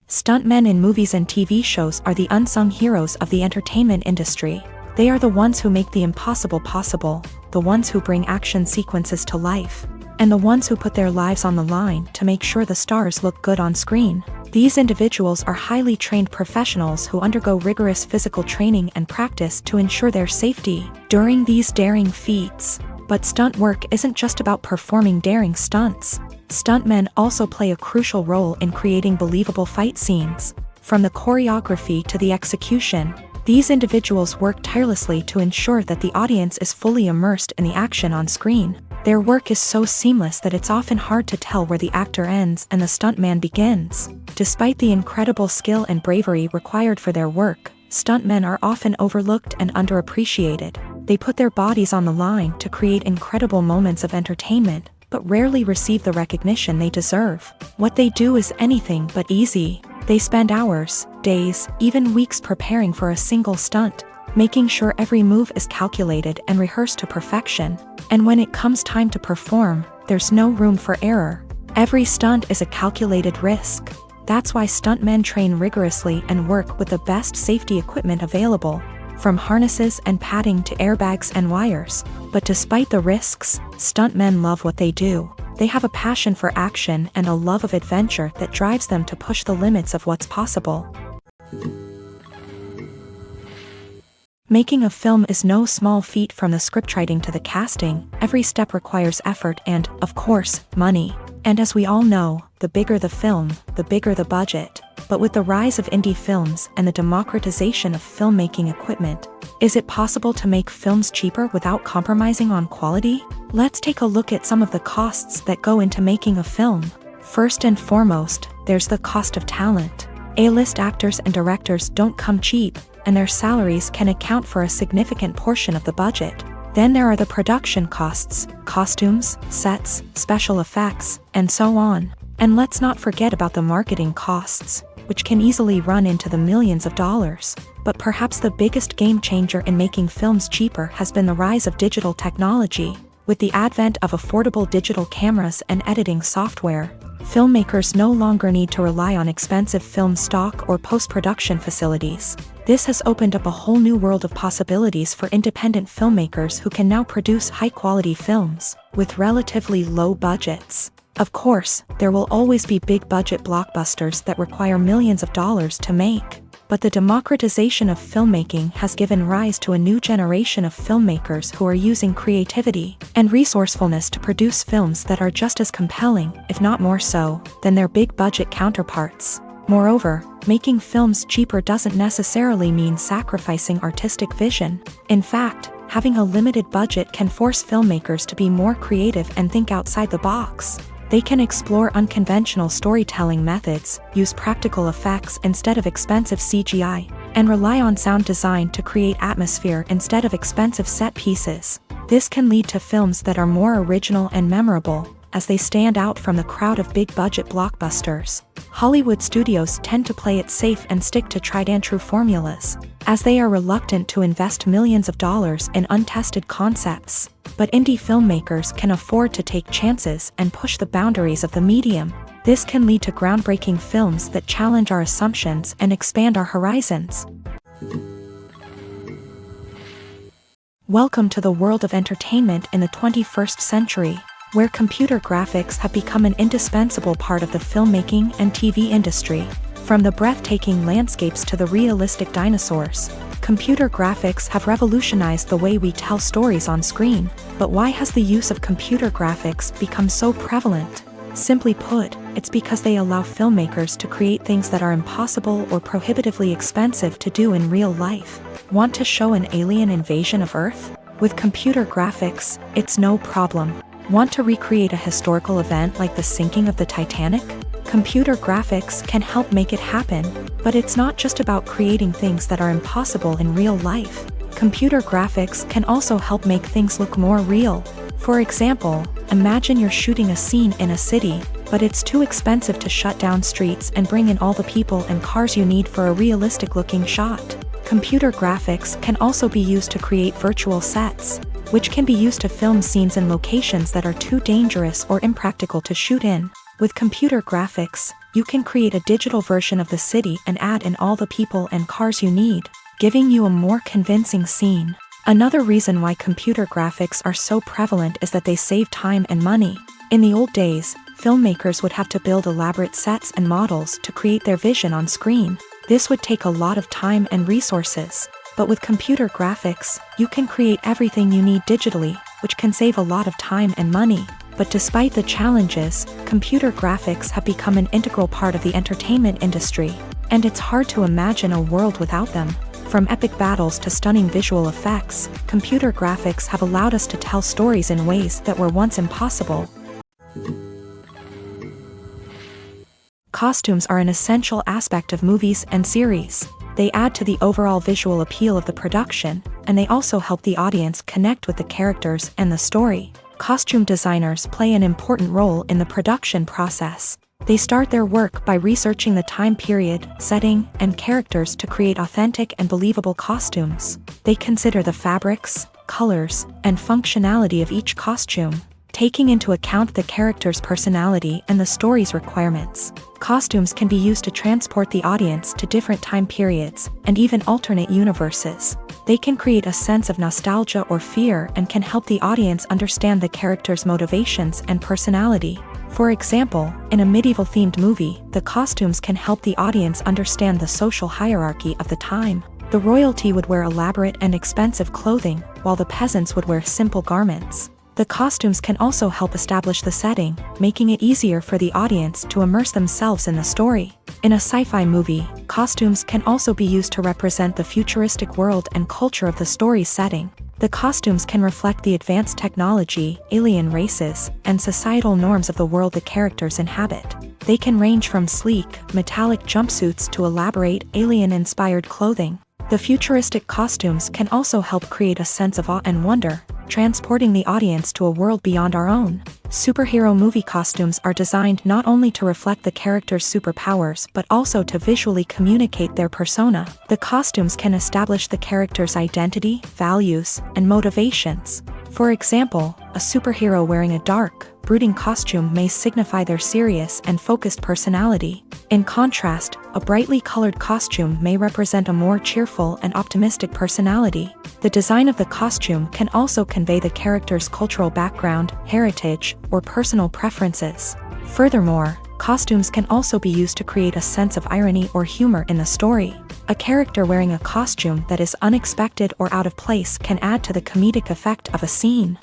Stuntmen in movies and TV shows are the unsung heroes of the entertainment industry. They are the ones who make the impossible possible, the ones who bring action sequences to life, and the ones who put their lives on the line to make sure the stars look good on screen. These individuals are highly trained professionals who undergo rigorous physical training and practice to ensure their safety during these daring feats. But stunt work isn't just about performing daring stunts. Stuntmen also play a crucial role in creating believable fight scenes. From the choreography to the execution, these individuals work tirelessly to ensure that the audience is fully immersed in the action on screen. Their work is so seamless that it's often hard to tell where the actor ends and the stuntman begins. Despite the incredible skill and bravery required for their work, stuntmen are often overlooked and underappreciated. They put their bodies on the line to create incredible moments of entertainment, but rarely receive the recognition they deserve. What they do is anything but easy. They spend hours, days, even weeks preparing for a single stunt, making sure every move is calculated and rehearsed to perfection. And when it comes time to perform, there's no room for error. Every stunt is a calculated risk. That's why stuntmen train rigorously and work with the best safety equipment available, from harnesses and padding to airbags and wires. But despite the risks, stuntmen love what they do. They have a passion for action and a love of adventure that drives them to push the limits of what's possible. Making a film is no small feat. From the scriptwriting to the casting, every step requires effort and, of course, money. And as we all know, the bigger the film, the bigger the budget. But with the rise of indie films and the democratization of filmmaking equipment, is it possible to make films cheaper without compromising on quality? Let's take a look at some of the costs that go into making a film. First and foremost, there's the cost of talent. A-list actors and directors don't come cheap, and their salaries can account for a significant portion of the budget. Then there are the production costs, costumes, sets, special effects, and so on. And let's not forget about the marketing costs, which can easily run into the millions of dollars. But perhaps the biggest game changer in making films cheaper has been the rise of digital technology. With the advent of affordable digital cameras and editing software, filmmakers no longer need to rely on expensive film stock or post-production facilities. This has opened up a whole new world of possibilities for independent filmmakers who can now produce high-quality films with relatively low budgets. Of course, there will always be big-budget blockbusters that require millions of dollars to make. But the democratization of filmmaking has given rise to a new generation of filmmakers who are using creativity and resourcefulness to produce films that are just as compelling, if not more so, than their big-budget counterparts. Moreover, making films cheaper doesn't necessarily mean sacrificing artistic vision. In fact, having a limited budget can force filmmakers to be more creative and think outside the box. They can explore unconventional storytelling methods, use practical effects instead of expensive CGI, and rely on sound design to create atmosphere instead of expensive set pieces. This can lead to films that are more original and memorable, as they stand out from the crowd of big-budget blockbusters. Hollywood studios tend to play it safe and stick to tried-and-true formulas, as they are reluctant to invest millions of dollars in untested concepts. But indie filmmakers can afford to take chances and push the boundaries of the medium. This can lead to groundbreaking films that challenge our assumptions and expand our horizons. Welcome to the world of entertainment in the 21st century, where computer graphics have become an indispensable part of the filmmaking and TV industry. From the breathtaking landscapes to the realistic dinosaurs, computer graphics have revolutionized the way we tell stories on screen. But why has the use of computer graphics become so prevalent? Simply put, it's because they allow filmmakers to create things that are impossible or prohibitively expensive to do in real life. Want to show an alien invasion of Earth? With computer graphics, it's no problem. Want to recreate a historical event like the sinking of the Titanic? Computer graphics can help make it happen, but it's not just about creating things that are impossible in real life. Computer graphics can also help make things look more real. For example, imagine you're shooting a scene in a city, but it's too expensive to shut down streets and bring in all the people and cars you need for a realistic-looking shot. Computer graphics can also be used to create virtual sets, which can be used to film scenes in locations that are too dangerous or impractical to shoot in. With computer graphics, you can create a digital version of the city and add in all the people and cars you need, giving you a more convincing scene. Another reason why computer graphics are so prevalent is that they save time and money. In the old days, filmmakers would have to build elaborate sets and models to create their vision on screen. This would take a lot of time and resources. But with computer graphics, you can create everything you need digitally, which can save a lot of time and money. But despite the challenges, computer graphics have become an integral part of the entertainment industry, and it's hard to imagine a world without them. From epic battles to stunning visual effects, computer graphics have allowed us to tell stories in ways that were once impossible. Costumes are an essential aspect of movies and series. They add to the overall visual appeal of the production, and they also help the audience connect with the characters and the story. Costume designers play an important role in the production process. They start their work by researching the time period, setting, and characters to create authentic and believable costumes. They consider the fabrics, colors, and functionality of each costume, taking into account the character's personality and the story's requirements. Costumes can be used to transport the audience to different time periods and even alternate universes. They can create a sense of nostalgia or fear and can help the audience understand the character's motivations and personality. For example, in a medieval-themed movie, the costumes can help the audience understand the social hierarchy of the time. The royalty would wear elaborate and expensive clothing, while the peasants would wear simple garments. The costumes can also help establish the setting, making it easier for the audience to immerse themselves in the story. In a sci-fi movie, costumes can also be used to represent the futuristic world and culture of the story's setting. The costumes can reflect the advanced technology, alien races, and societal norms of the world the characters inhabit. They can range from sleek, metallic jumpsuits to elaborate, alien-inspired clothing. The futuristic costumes can also help create a sense of awe and wonder, transporting the audience to a world beyond our own. Superhero movie costumes are designed not only to reflect the character's superpowers but also to visually communicate their persona. The costumes can establish the character's identity, values, and motivations. For example, a superhero wearing a dark, brooding costume may signify their serious and focused personality. In contrast, a brightly colored costume may represent a more cheerful and optimistic personality. The design of the costume can also convey the character's cultural background, heritage, or personal preferences. Furthermore, costumes can also be used to create a sense of irony or humor in the story. A character wearing a costume that is unexpected or out of place can add to the comedic effect of a scene.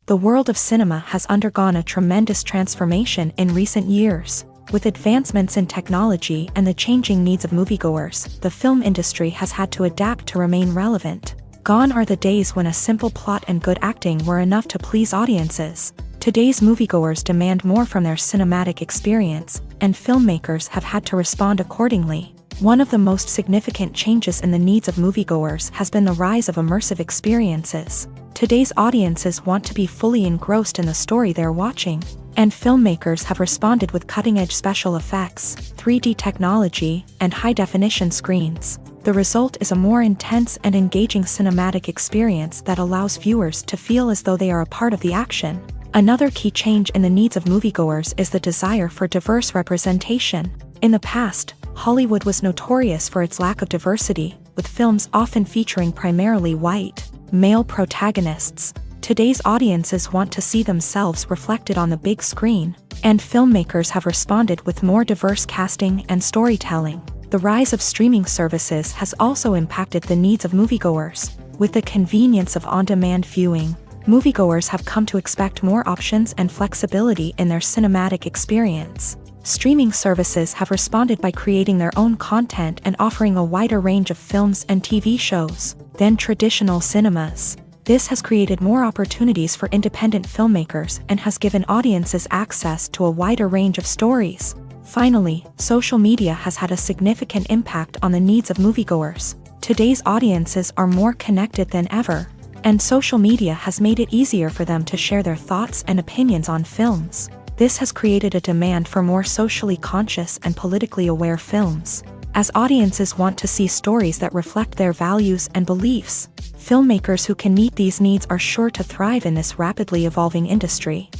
The world of cinema has undergone a tremendous transformation in recent years. With advancements in technology and the changing needs of moviegoers, the film industry has had to adapt to remain relevant. Gone are the days when a simple plot and good acting were enough to please audiences. Today's moviegoers demand more from their cinematic experience, and filmmakers have had to respond accordingly. One of the most significant changes in the needs of moviegoers has been the rise of immersive experiences. Today's audiences want to be fully engrossed in the story they're watching, and filmmakers have responded with cutting-edge special effects, 3D technology, and high-definition screens. The result is a more intense and engaging cinematic experience that allows viewers to feel as though they are a part of the action. Another key change in the needs of moviegoers is the desire for diverse representation. In the past, Hollywood was notorious for its lack of diversity, with films often featuring primarily white, male protagonists. Today's audiences want to see themselves reflected on the big screen, and filmmakers have responded with more diverse casting and storytelling. The rise of streaming services has also impacted the needs of moviegoers. With the convenience of on-demand viewing, moviegoers have come to expect more options and flexibility in their cinematic experience. Streaming services have responded by creating their own content and offering a wider range of films and TV shows than traditional cinemas. This has created more opportunities for independent filmmakers and has given audiences access to a wider range of stories. Finally, social media has had a significant impact on the needs of moviegoers. Today's audiences are more connected than ever, and social media has made it easier for them to share their thoughts and opinions on films. This has created a demand for more socially conscious and politically aware films. As audiences want to see stories that reflect their values and beliefs, filmmakers who can meet these needs are sure to thrive in this rapidly evolving industry.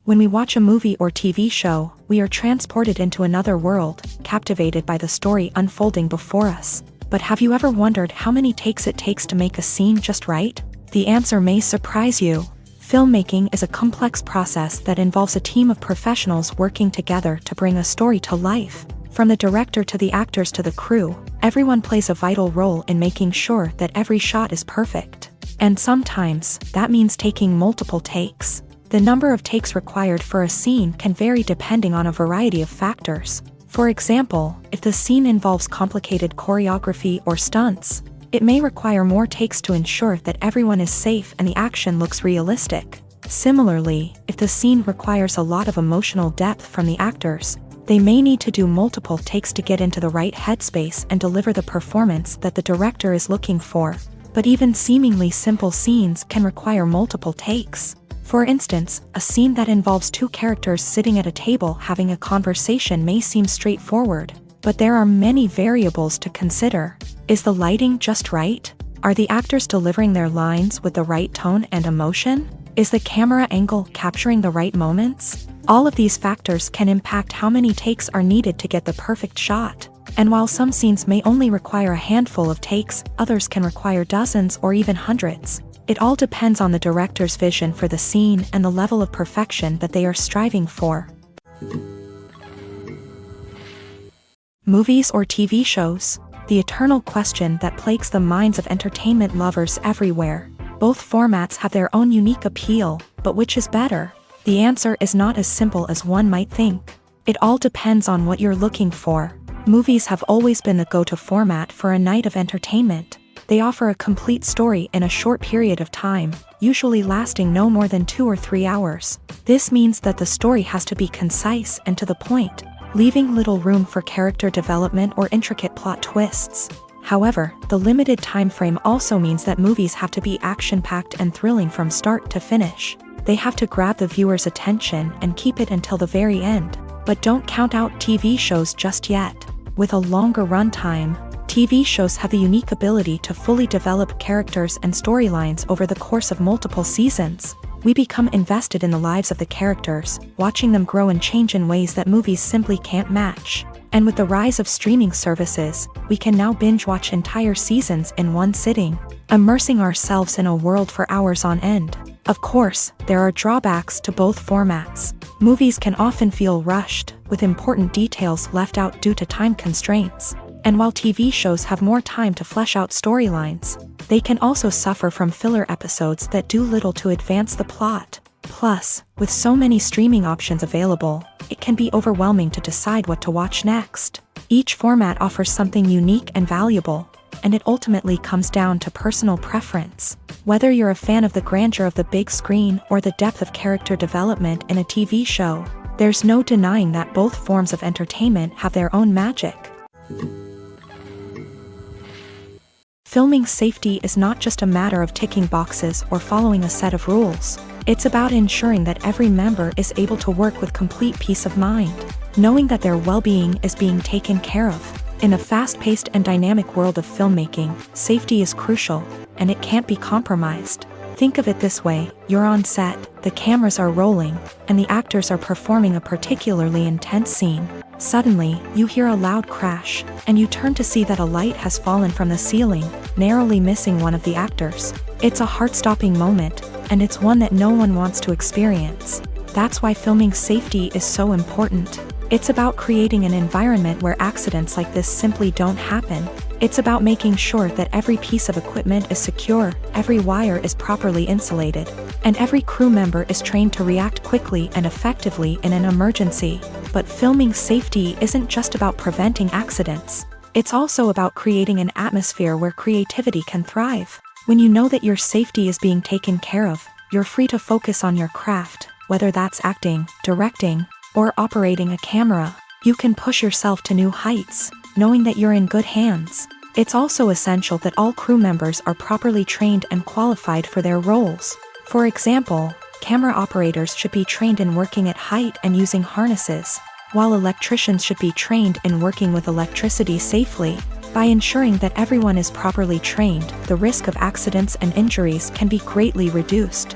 When we watch a movie or TV show, we are transported into another world, captivated by the story unfolding before us. But have you ever wondered how many takes it takes to make a scene just right? The answer may surprise you. Filmmaking is a complex process that involves a team of professionals working together to bring a story to life. From the director to the actors to the crew, everyone plays a vital role in making sure that every shot is perfect. And sometimes, that means taking multiple takes. The number of takes required for a scene can vary depending on a variety of factors. For example, if the scene involves complicated choreography or stunts, it may require more takes to ensure that everyone is safe and the action looks realistic. Similarly, if the scene requires a lot of emotional depth from the actors, they may need to do multiple takes to get into the right headspace and deliver the performance that the director is looking for. But even seemingly simple scenes can require multiple takes. For instance, a scene that involves two characters sitting at a table having a conversation may seem straightforward, but there are many variables to consider. Is the lighting just right? Are the actors delivering their lines with the right tone and emotion? Is the camera angle capturing the right moments? All of these factors can impact how many takes are needed to get the perfect shot. And while some scenes may only require a handful of takes, others can require dozens or even hundreds. It all depends on the director's vision for the scene and the level of perfection that they are striving for. Movies or TV shows. the eternal question that plagues the minds of entertainment lovers everywhere. Both formats have their own unique appeal, but which is better? The answer is not as simple as one might think. It all depends on what you're looking for. Movies have always been the go-to format for a night of entertainment. They offer a complete story in a short period of time, usually lasting no more than 2 or 3 hours. This means that the story has to be concise and to the point, leaving little room for character development or intricate plot twists. However, the limited time frame also means that movies have to be action-packed and thrilling from start to finish. They have to grab the viewer's attention and keep it until the very end. But don't count out TV shows just yet. With a longer runtime, TV shows have the unique ability to fully develop characters and storylines over the course of multiple seasons. We become invested in the lives of the characters, watching them grow and change in ways that movies simply can't match. And with the rise of streaming services, we can now binge-watch entire seasons in one sitting, immersing ourselves in a world for hours on end. Of course, there are drawbacks to both formats. Movies can often feel rushed, with important details left out due to time constraints. And while TV shows have more time to flesh out storylines, they can also suffer from filler episodes that do little to advance the plot. Plus, with so many streaming options available, it can be overwhelming to decide what to watch next. Each format offers something unique and valuable, and it ultimately comes down to personal preference. Whether you're a fan of the grandeur of the big screen or the depth of character development in a TV show, there's no denying that both forms of entertainment have their own magic. Filming safety is not just a matter of ticking boxes or following a set of rules. It's about ensuring that every member is able to work with complete peace of mind, knowing that their well-being is being taken care of. In a fast-paced and dynamic world of filmmaking, safety is crucial, and it can't be compromised. Think of it this way: you're on set, the cameras are rolling, and the actors are performing a particularly intense scene. Suddenly, you hear a loud crash, and you turn to see that a light has fallen from the ceiling, narrowly missing one of the actors. It's a heart-stopping moment, and it's one that no one wants to experience. That's why filming safety is so important. It's about creating an environment where accidents like this simply don't happen. It's about making sure that every piece of equipment is secure, every wire is properly insulated, and every crew member is trained to react quickly and effectively in an emergency. But filming safety isn't just about preventing accidents. It's also about creating an atmosphere where creativity can thrive. When you know that your safety is being taken care of, you're free to focus on your craft, whether that's acting, directing, or operating a camera. You can push yourself to new heights, knowing that you're in good hands. It's also essential that all crew members are properly trained and qualified for their roles. For example, camera operators should be trained in working at height and using harnesses, while electricians should be trained in working with electricity safely. By ensuring that everyone is properly trained, the risk of accidents and injuries can be greatly reduced.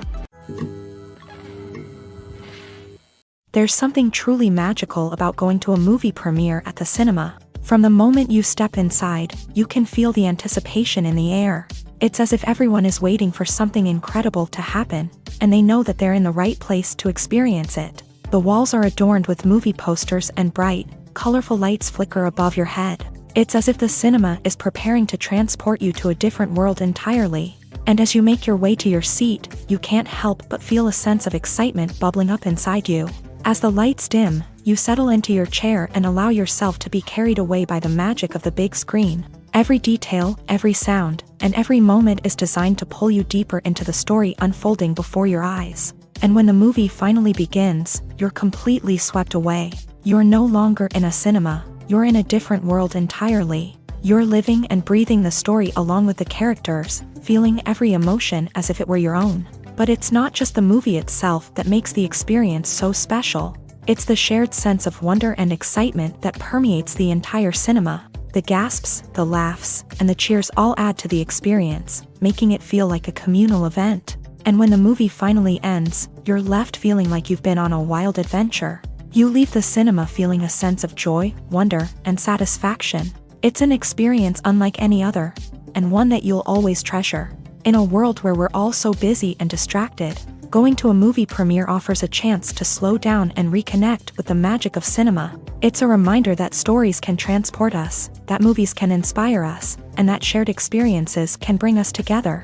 There's something truly magical about going to a movie premiere at the cinema. From the moment you step inside, you can feel the anticipation in the air. It's as if everyone is waiting for something incredible to happen, and they know that they're in the right place to experience it. The walls are adorned with movie posters and bright, colorful lights flicker above your head. It's as if the cinema is preparing to transport you to a different world entirely. And as you make your way to your seat, you can't help but feel a sense of excitement bubbling up inside you. As the lights dim, you settle into your chair and allow yourself to be carried away by the magic of the big screen. Every detail, every sound, and every moment is designed to pull you deeper into the story unfolding before your eyes. And when the movie finally begins, you're completely swept away. You're no longer in a cinema, you're in a different world entirely. You're living and breathing the story along with the characters, feeling every emotion as if it were your own. But it's not just the movie itself that makes the experience so special. It's the shared sense of wonder and excitement that permeates the entire cinema. The gasps, the laughs, and the cheers all add to the experience, making it feel like a communal event. And when the movie finally ends, you're left feeling like you've been on a wild adventure. You leave the cinema feeling a sense of joy, wonder, and satisfaction. It's an experience unlike any other, and one that you'll always treasure. In a world where we're all so busy and distracted, going to a movie premiere offers a chance to slow down and reconnect with the magic of cinema. It's a reminder that stories can transport us, that movies can inspire us, and that shared experiences can bring us together.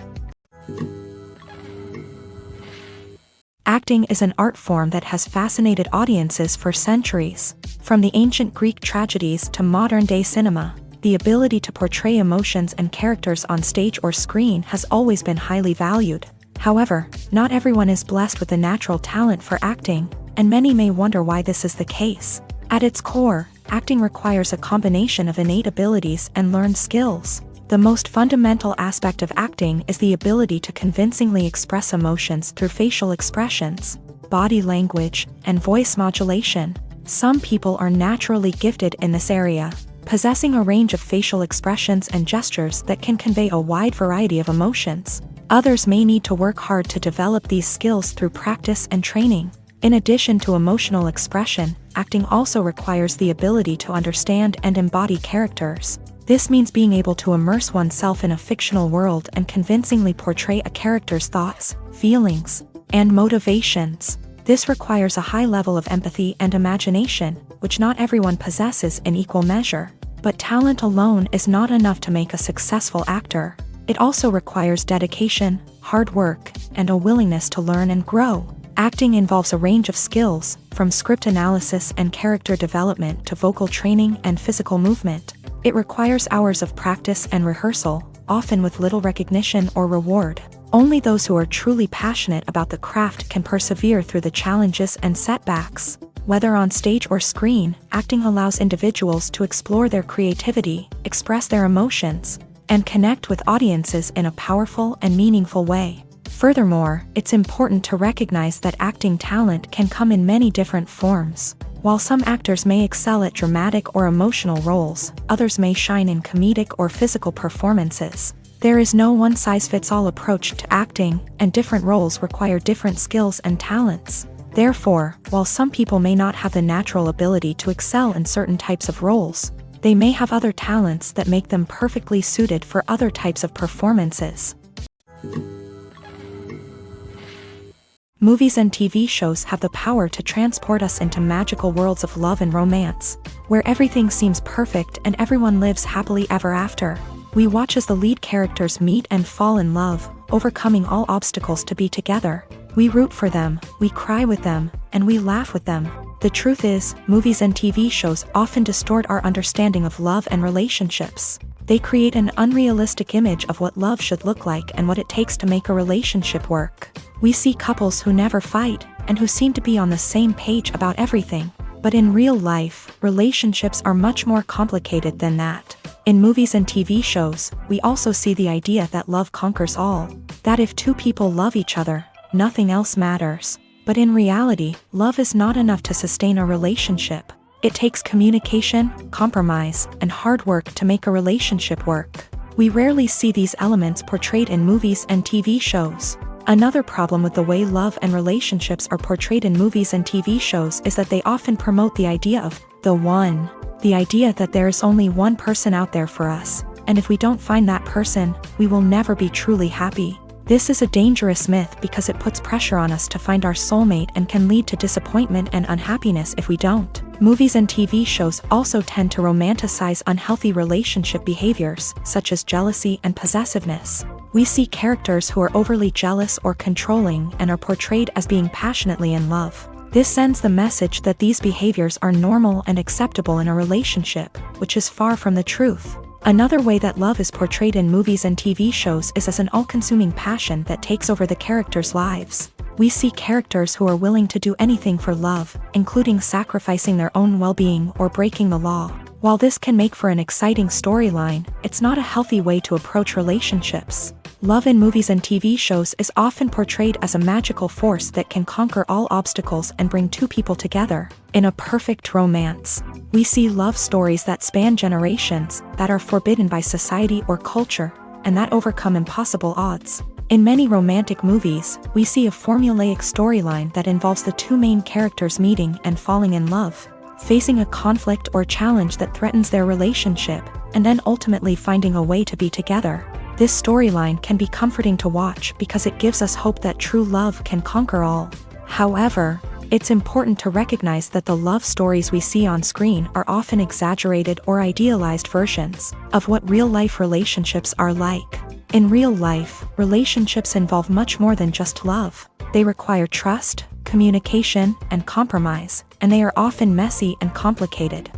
Acting is an art form that has fascinated audiences for centuries. From the ancient Greek tragedies to modern-day cinema, the ability to portray emotions and characters on stage or screen has always been highly valued. However, not everyone is blessed with a natural talent for acting, and many may wonder why this is the case. At its core, acting requires a combination of innate abilities and learned skills. The most fundamental aspect of acting is the ability to convincingly express emotions through facial expressions, body language, and voice modulation. Some people are naturally gifted in this area, possessing a range of facial expressions and gestures that can convey a wide variety of emotions. Others may need to work hard to develop these skills through practice and training. In addition to emotional expression, acting also requires the ability to understand and embody characters. This means being able to immerse oneself in a fictional world and convincingly portray a character's thoughts, feelings, and motivations. This requires a high level of empathy and imagination, which not everyone possesses in equal measure. But talent alone is not enough to make a successful actor. It also requires dedication, hard work, and a willingness to learn and grow. Acting involves a range of skills, from script analysis and character development to vocal training and physical movement. It requires hours of practice and rehearsal, often with little recognition or reward. Only those who are truly passionate about the craft can persevere through the challenges and setbacks. Whether on stage or screen, acting allows individuals to explore their creativity, express their emotions, and connect with audiences in a powerful and meaningful way. Furthermore, it's important to recognize that acting talent can come in many different forms. While some actors may excel at dramatic or emotional roles, others may shine in comedic or physical performances. There is no one-size-fits-all approach to acting, and different roles require different skills and talents. Therefore, while some people may not have the natural ability to excel in certain types of roles, they may have other talents that make them perfectly suited for other types of performances. Movies and TV shows have the power to transport us into magical worlds of love and romance, where everything seems perfect and everyone lives happily ever after. We watch as the lead characters meet and fall in love, overcoming all obstacles to be together. We root for them, we cry with them, and we laugh with them. The truth is, movies and TV shows often distort our understanding of love and relationships. They create an unrealistic image of what love should look like and what it takes to make a relationship work. We see couples who never fight, and who seem to be on the same page about everything. But in real life, relationships are much more complicated than that. In movies and TV shows, we also see the idea that love conquers all. That if two people love each other, nothing else matters. But in reality, love is not enough to sustain a relationship. It takes communication, compromise, and hard work to make a relationship work. We rarely see these elements portrayed in movies and TV shows. Another problem with the way love and relationships are portrayed in movies and TV shows is that they often promote the idea of the one. The idea that there is only one person out there for us, and if we don't find that person, we will never be truly happy. This is a dangerous myth because it puts pressure on us to find our soulmate and can lead to disappointment and unhappiness if we don't. Movies and TV shows also tend to romanticize unhealthy relationship behaviors, such as jealousy and possessiveness. We see characters who are overly jealous or controlling and are portrayed as being passionately in love. This sends the message that these behaviors are normal and acceptable in a relationship, which is far from the truth. Another way that love is portrayed in movies and TV shows is as an all-consuming passion that takes over the characters' lives. We see characters who are willing to do anything for love, including sacrificing their own well-being or breaking the law. While this can make for an exciting storyline, it's not a healthy way to approach relationships. Love in movies and TV shows is often portrayed as a magical force that can conquer all obstacles and bring two people together in a perfect romance. We see love stories that span generations, that are forbidden by society or culture, and that overcome impossible odds. In many romantic movies, we see a formulaic storyline that involves the two main characters meeting and falling in love, facing a conflict or challenge that threatens their relationship, and then ultimately finding a way to be together. This storyline can be comforting to watch because it gives us hope that true love can conquer all. However, It's important to recognize that the love stories we see on screen are often exaggerated or idealized versions of what real-life relationships are like. In real life, relationships involve much more than just love. They require trust, communication, and compromise, and they are often messy and complicated.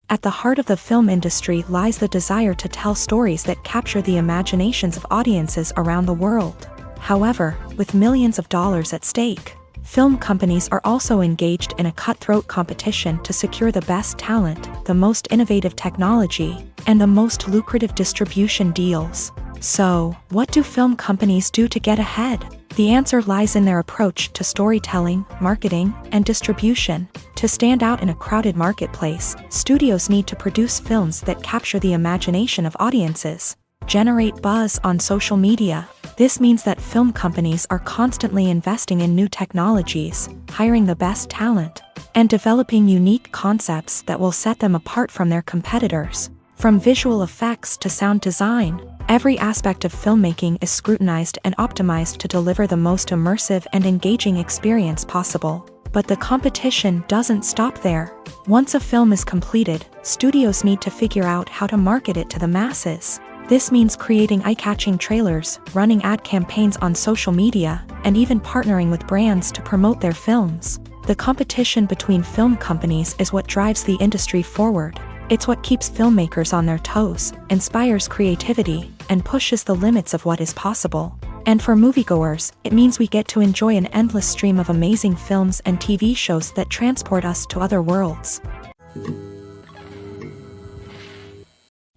At the heart of the film industry lies the desire to tell stories that capture the imaginations of audiences around the world. However, with millions of dollars at stake, film companies are also engaged in a cutthroat competition to secure the best talent, the most innovative technology, and the most lucrative distribution deals. So, what do film companies do to get ahead? The answer lies in their approach to storytelling, marketing, and distribution. To stand out in a crowded marketplace, studios need to produce films that capture the imagination of audiences, generate buzz on social media. This means that film companies are constantly investing in new technologies, hiring the best talent, and developing unique concepts that will set them apart from their competitors. From visual effects to sound design, every aspect of filmmaking is scrutinized and optimized to deliver the most immersive and engaging experience possible. But the competition doesn't stop there. Once a film is completed, studios need to figure out how to market it to the masses. This means creating eye-catching trailers, running ad campaigns on social media, and even partnering with brands to promote their films. The competition between film companies is what drives the industry forward. It's what keeps filmmakers on their toes, inspires creativity, and pushes the limits of what is possible. And for moviegoers, it means we get to enjoy an endless stream of amazing films and TV shows that transport us to other worlds.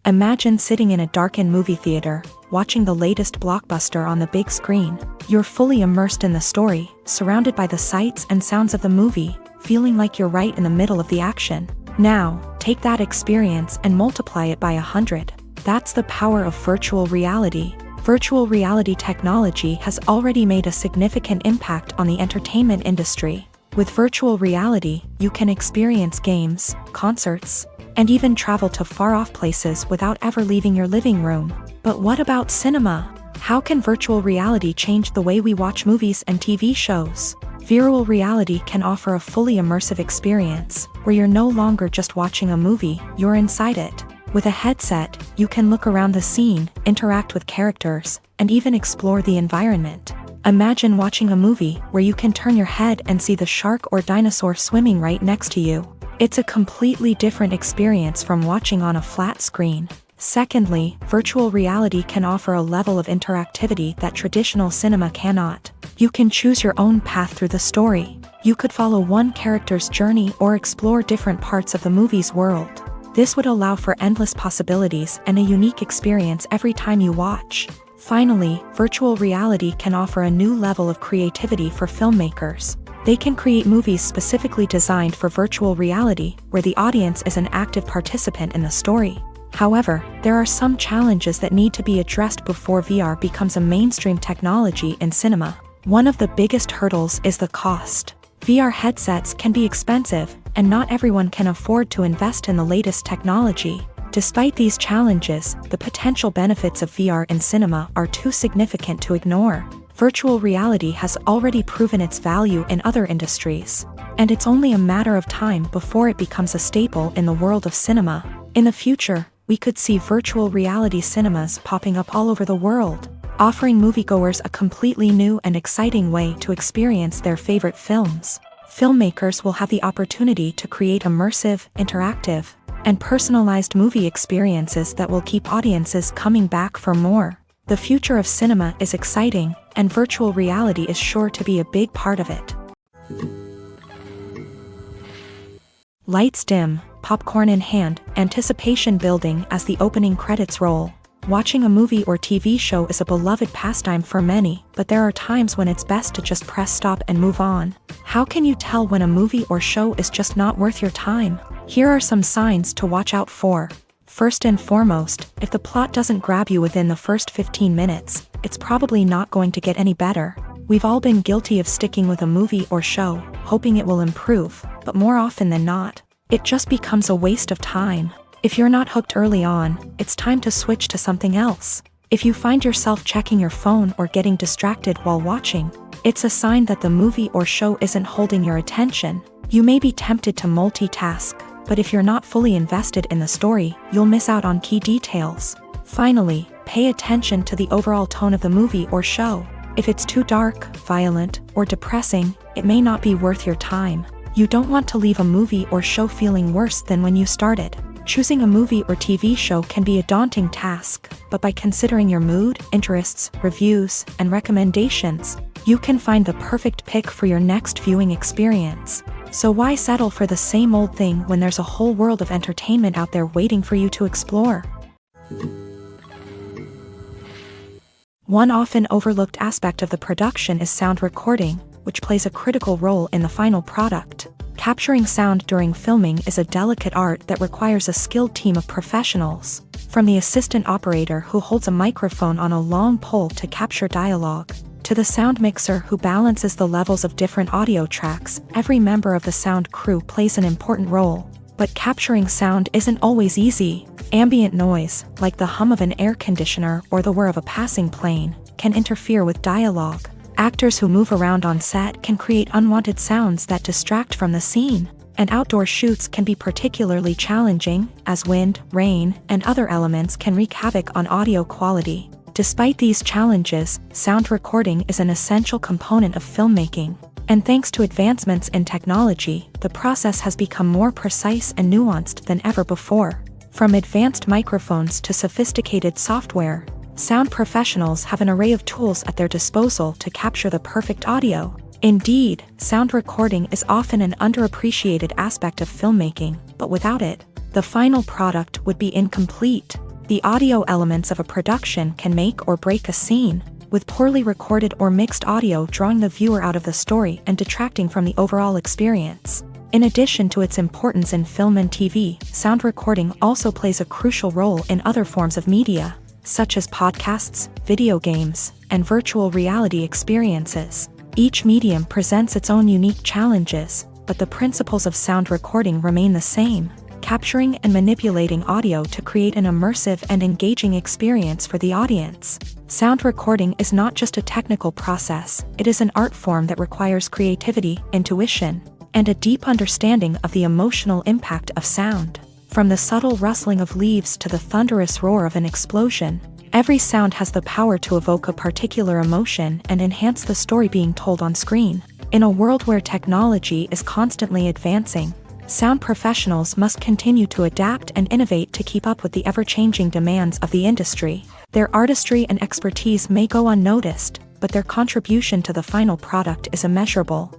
Imagine sitting in a darkened movie theater, watching the latest blockbuster on the big screen. You're fully immersed in the story, surrounded by the sights and sounds of the movie, feeling like you're right in the middle of the action. Now, take that experience and multiply it by 100. That's the power of virtual reality. Virtual reality technology has already made a significant impact on the entertainment industry. With virtual reality, you can experience games, concerts, and even travel to far-off places without ever leaving your living room. But what about cinema? How can virtual reality change the way we watch movies and TV shows? Virtual reality can offer a fully immersive experience, where you're no longer just watching a movie, you're inside it. With a headset, you can look around the scene, interact with characters, and even explore the environment. Imagine watching a movie where you can turn your head and see the shark or dinosaur swimming right next to you. It's a completely different experience from watching on a flat screen. Secondly, virtual reality can offer a level of interactivity that traditional cinema cannot. You can choose your own path through the story. You could follow one character's journey or explore different parts of the movie's world. This would allow for endless possibilities and a unique experience every time you watch. Finally, virtual reality can offer a new level of creativity for filmmakers. They can create movies specifically designed for virtual reality, where the audience is an active participant in the story. However, there are some challenges that need to be addressed before VR becomes a mainstream technology in cinema. One of the biggest hurdles is the cost. VR headsets can be expensive, and not everyone can afford to invest in the latest technology. Despite these challenges, the potential benefits of VR in cinema are too significant to ignore. Virtual reality has already proven its value in other industries, and it's only a matter of time before it becomes a staple in the world of cinema. In the future, we could see virtual reality cinemas popping up all over the world, offering moviegoers a completely new and exciting way to experience their favorite films. Filmmakers will have the opportunity to create immersive, interactive, and personalized movie experiences that will keep audiences coming back for more. The future of cinema is exciting, and virtual reality is sure to be a big part of it. Lights dim, popcorn in hand, anticipation building as the opening credits roll. Watching a movie or TV show is a beloved pastime for many, but there are times when it's best to just press stop and move on. How can you tell when a movie or show is just not worth your time? Here are some signs to watch out for. First and foremost, if the plot doesn't grab you within the first 15 minutes, it's probably not going to get any better. We've all been guilty of sticking with a movie or show, hoping it will improve, but more often than not, it just becomes a waste of time. If you're not hooked early on, it's time to switch to something else. If you find yourself checking your phone or getting distracted while watching, It's a sign that the movie or show isn't holding your attention. You may be tempted to multitask, but if you're not fully invested in the story, you'll miss out on key details. Finally, pay attention to the overall tone of the movie or show. If it's too dark, violent, or depressing, it may not be worth your time. You don't want to leave a movie or show feeling worse than when you started. Choosing a movie or TV show can be a daunting task, but by considering your mood, interests, reviews, and recommendations, you can find the perfect pick for your next viewing experience. So why settle for the same old thing when there's a whole world of entertainment out there waiting for you to explore? One often overlooked aspect of the production is sound recording, which plays a critical role in the final product. Capturing sound during filming is a delicate art that requires a skilled team of professionals. From the assistant operator who holds a microphone on a long pole to capture dialogue, to the sound mixer who balances the levels of different audio tracks, every member of the sound crew plays an important role. But capturing sound isn't always easy. Ambient noise, like the hum of an air conditioner or the whir of a passing plane, can interfere with dialogue. Actors who move around on set can create unwanted sounds that distract from the scene. And outdoor shoots can be particularly challenging, as wind, rain, and other elements can wreak havoc on audio quality. Despite these challenges, sound recording is an essential component of filmmaking. And thanks to advancements in technology, the process has become more precise and nuanced than ever before. From advanced microphones to sophisticated software, sound professionals have an array of tools at their disposal to capture the perfect audio. Indeed, sound recording is often an underappreciated aspect of filmmaking, but without it, the final product would be incomplete. The audio elements of a production can make or break a scene, with poorly recorded or mixed audio drawing the viewer out of the story and detracting from the overall experience. In addition to its importance in film and TV, sound recording also plays a crucial role in other forms of media, such as podcasts, video games, and virtual reality experiences. Each medium presents its own unique challenges, but the principles of sound recording remain the same: capturing and manipulating audio to create an immersive and engaging experience for the audience. Sound recording is not just a technical process, it is an art form that requires creativity, intuition, and a deep understanding of the emotional impact of sound. From the subtle rustling of leaves to the thunderous roar of an explosion, every sound has the power to evoke a particular emotion and enhance the story being told on screen. In a world where technology is constantly advancing, sound professionals must continue to adapt and innovate to keep up with the ever-changing demands of the industry. Their artistry and expertise may go unnoticed, but their contribution to the final product is immeasurable.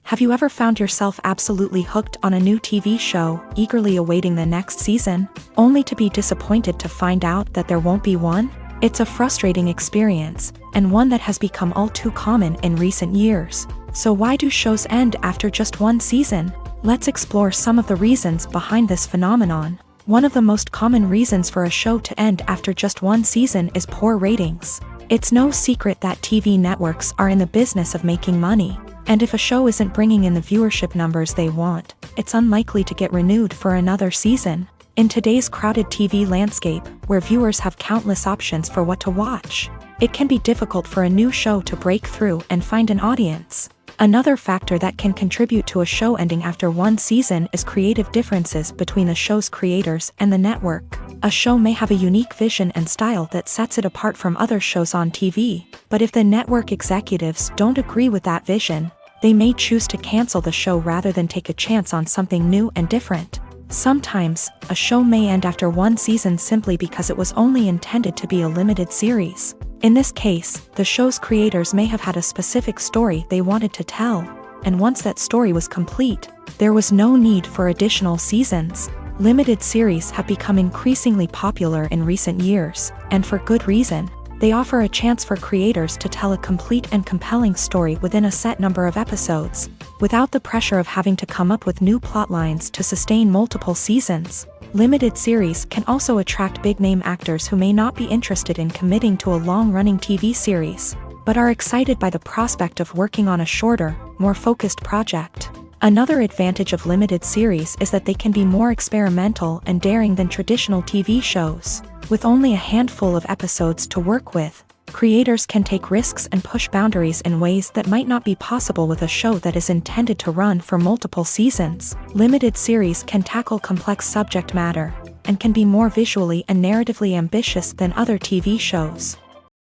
Have you ever found yourself absolutely hooked on a new TV show, eagerly awaiting the next season, only to be disappointed to find out that there won't be one? It's a frustrating experience, and one that has become all too common in recent years. So why do shows end after just one season? Let's explore some of the reasons behind this phenomenon. One of the most common reasons for a show to end after just one season is poor ratings. It's no secret that TV networks are in the business of making money. And if a show isn't bringing in the viewership numbers they want, it's unlikely to get renewed for another season. In today's crowded TV landscape, where viewers have countless options for what to watch, it can be difficult for a new show to break through and find an audience. Another factor that can contribute to a show ending after one season is creative differences between the show's creators and the network. A show may have a unique vision and style that sets it apart from other shows on TV, but if the network executives don't agree with that vision, they may choose to cancel the show rather than take a chance on something new and different. Sometimes, a show may end after one season simply because it was only intended to be a limited series. In this case, the show's creators may have had a specific story they wanted to tell, and once that story was complete, there was no need for additional seasons. Limited series have become increasingly popular in recent years, and for good reason. They offer a chance for creators to tell a complete and compelling story within a set number of episodes, without the pressure of having to come up with new plotlines to sustain multiple seasons. Limited series can also attract big-name actors who may not be interested in committing to a long-running TV series, but are excited by the prospect of working on a shorter, more focused project. Another advantage of limited series is that they can be more experimental and daring than traditional TV shows. With only a handful of episodes to work with, Creators can take risks and push boundaries in ways that might not be possible with a show that is intended to run for multiple seasons. Limited series can tackle complex subject matter, and can be more visually and narratively ambitious than other TV shows.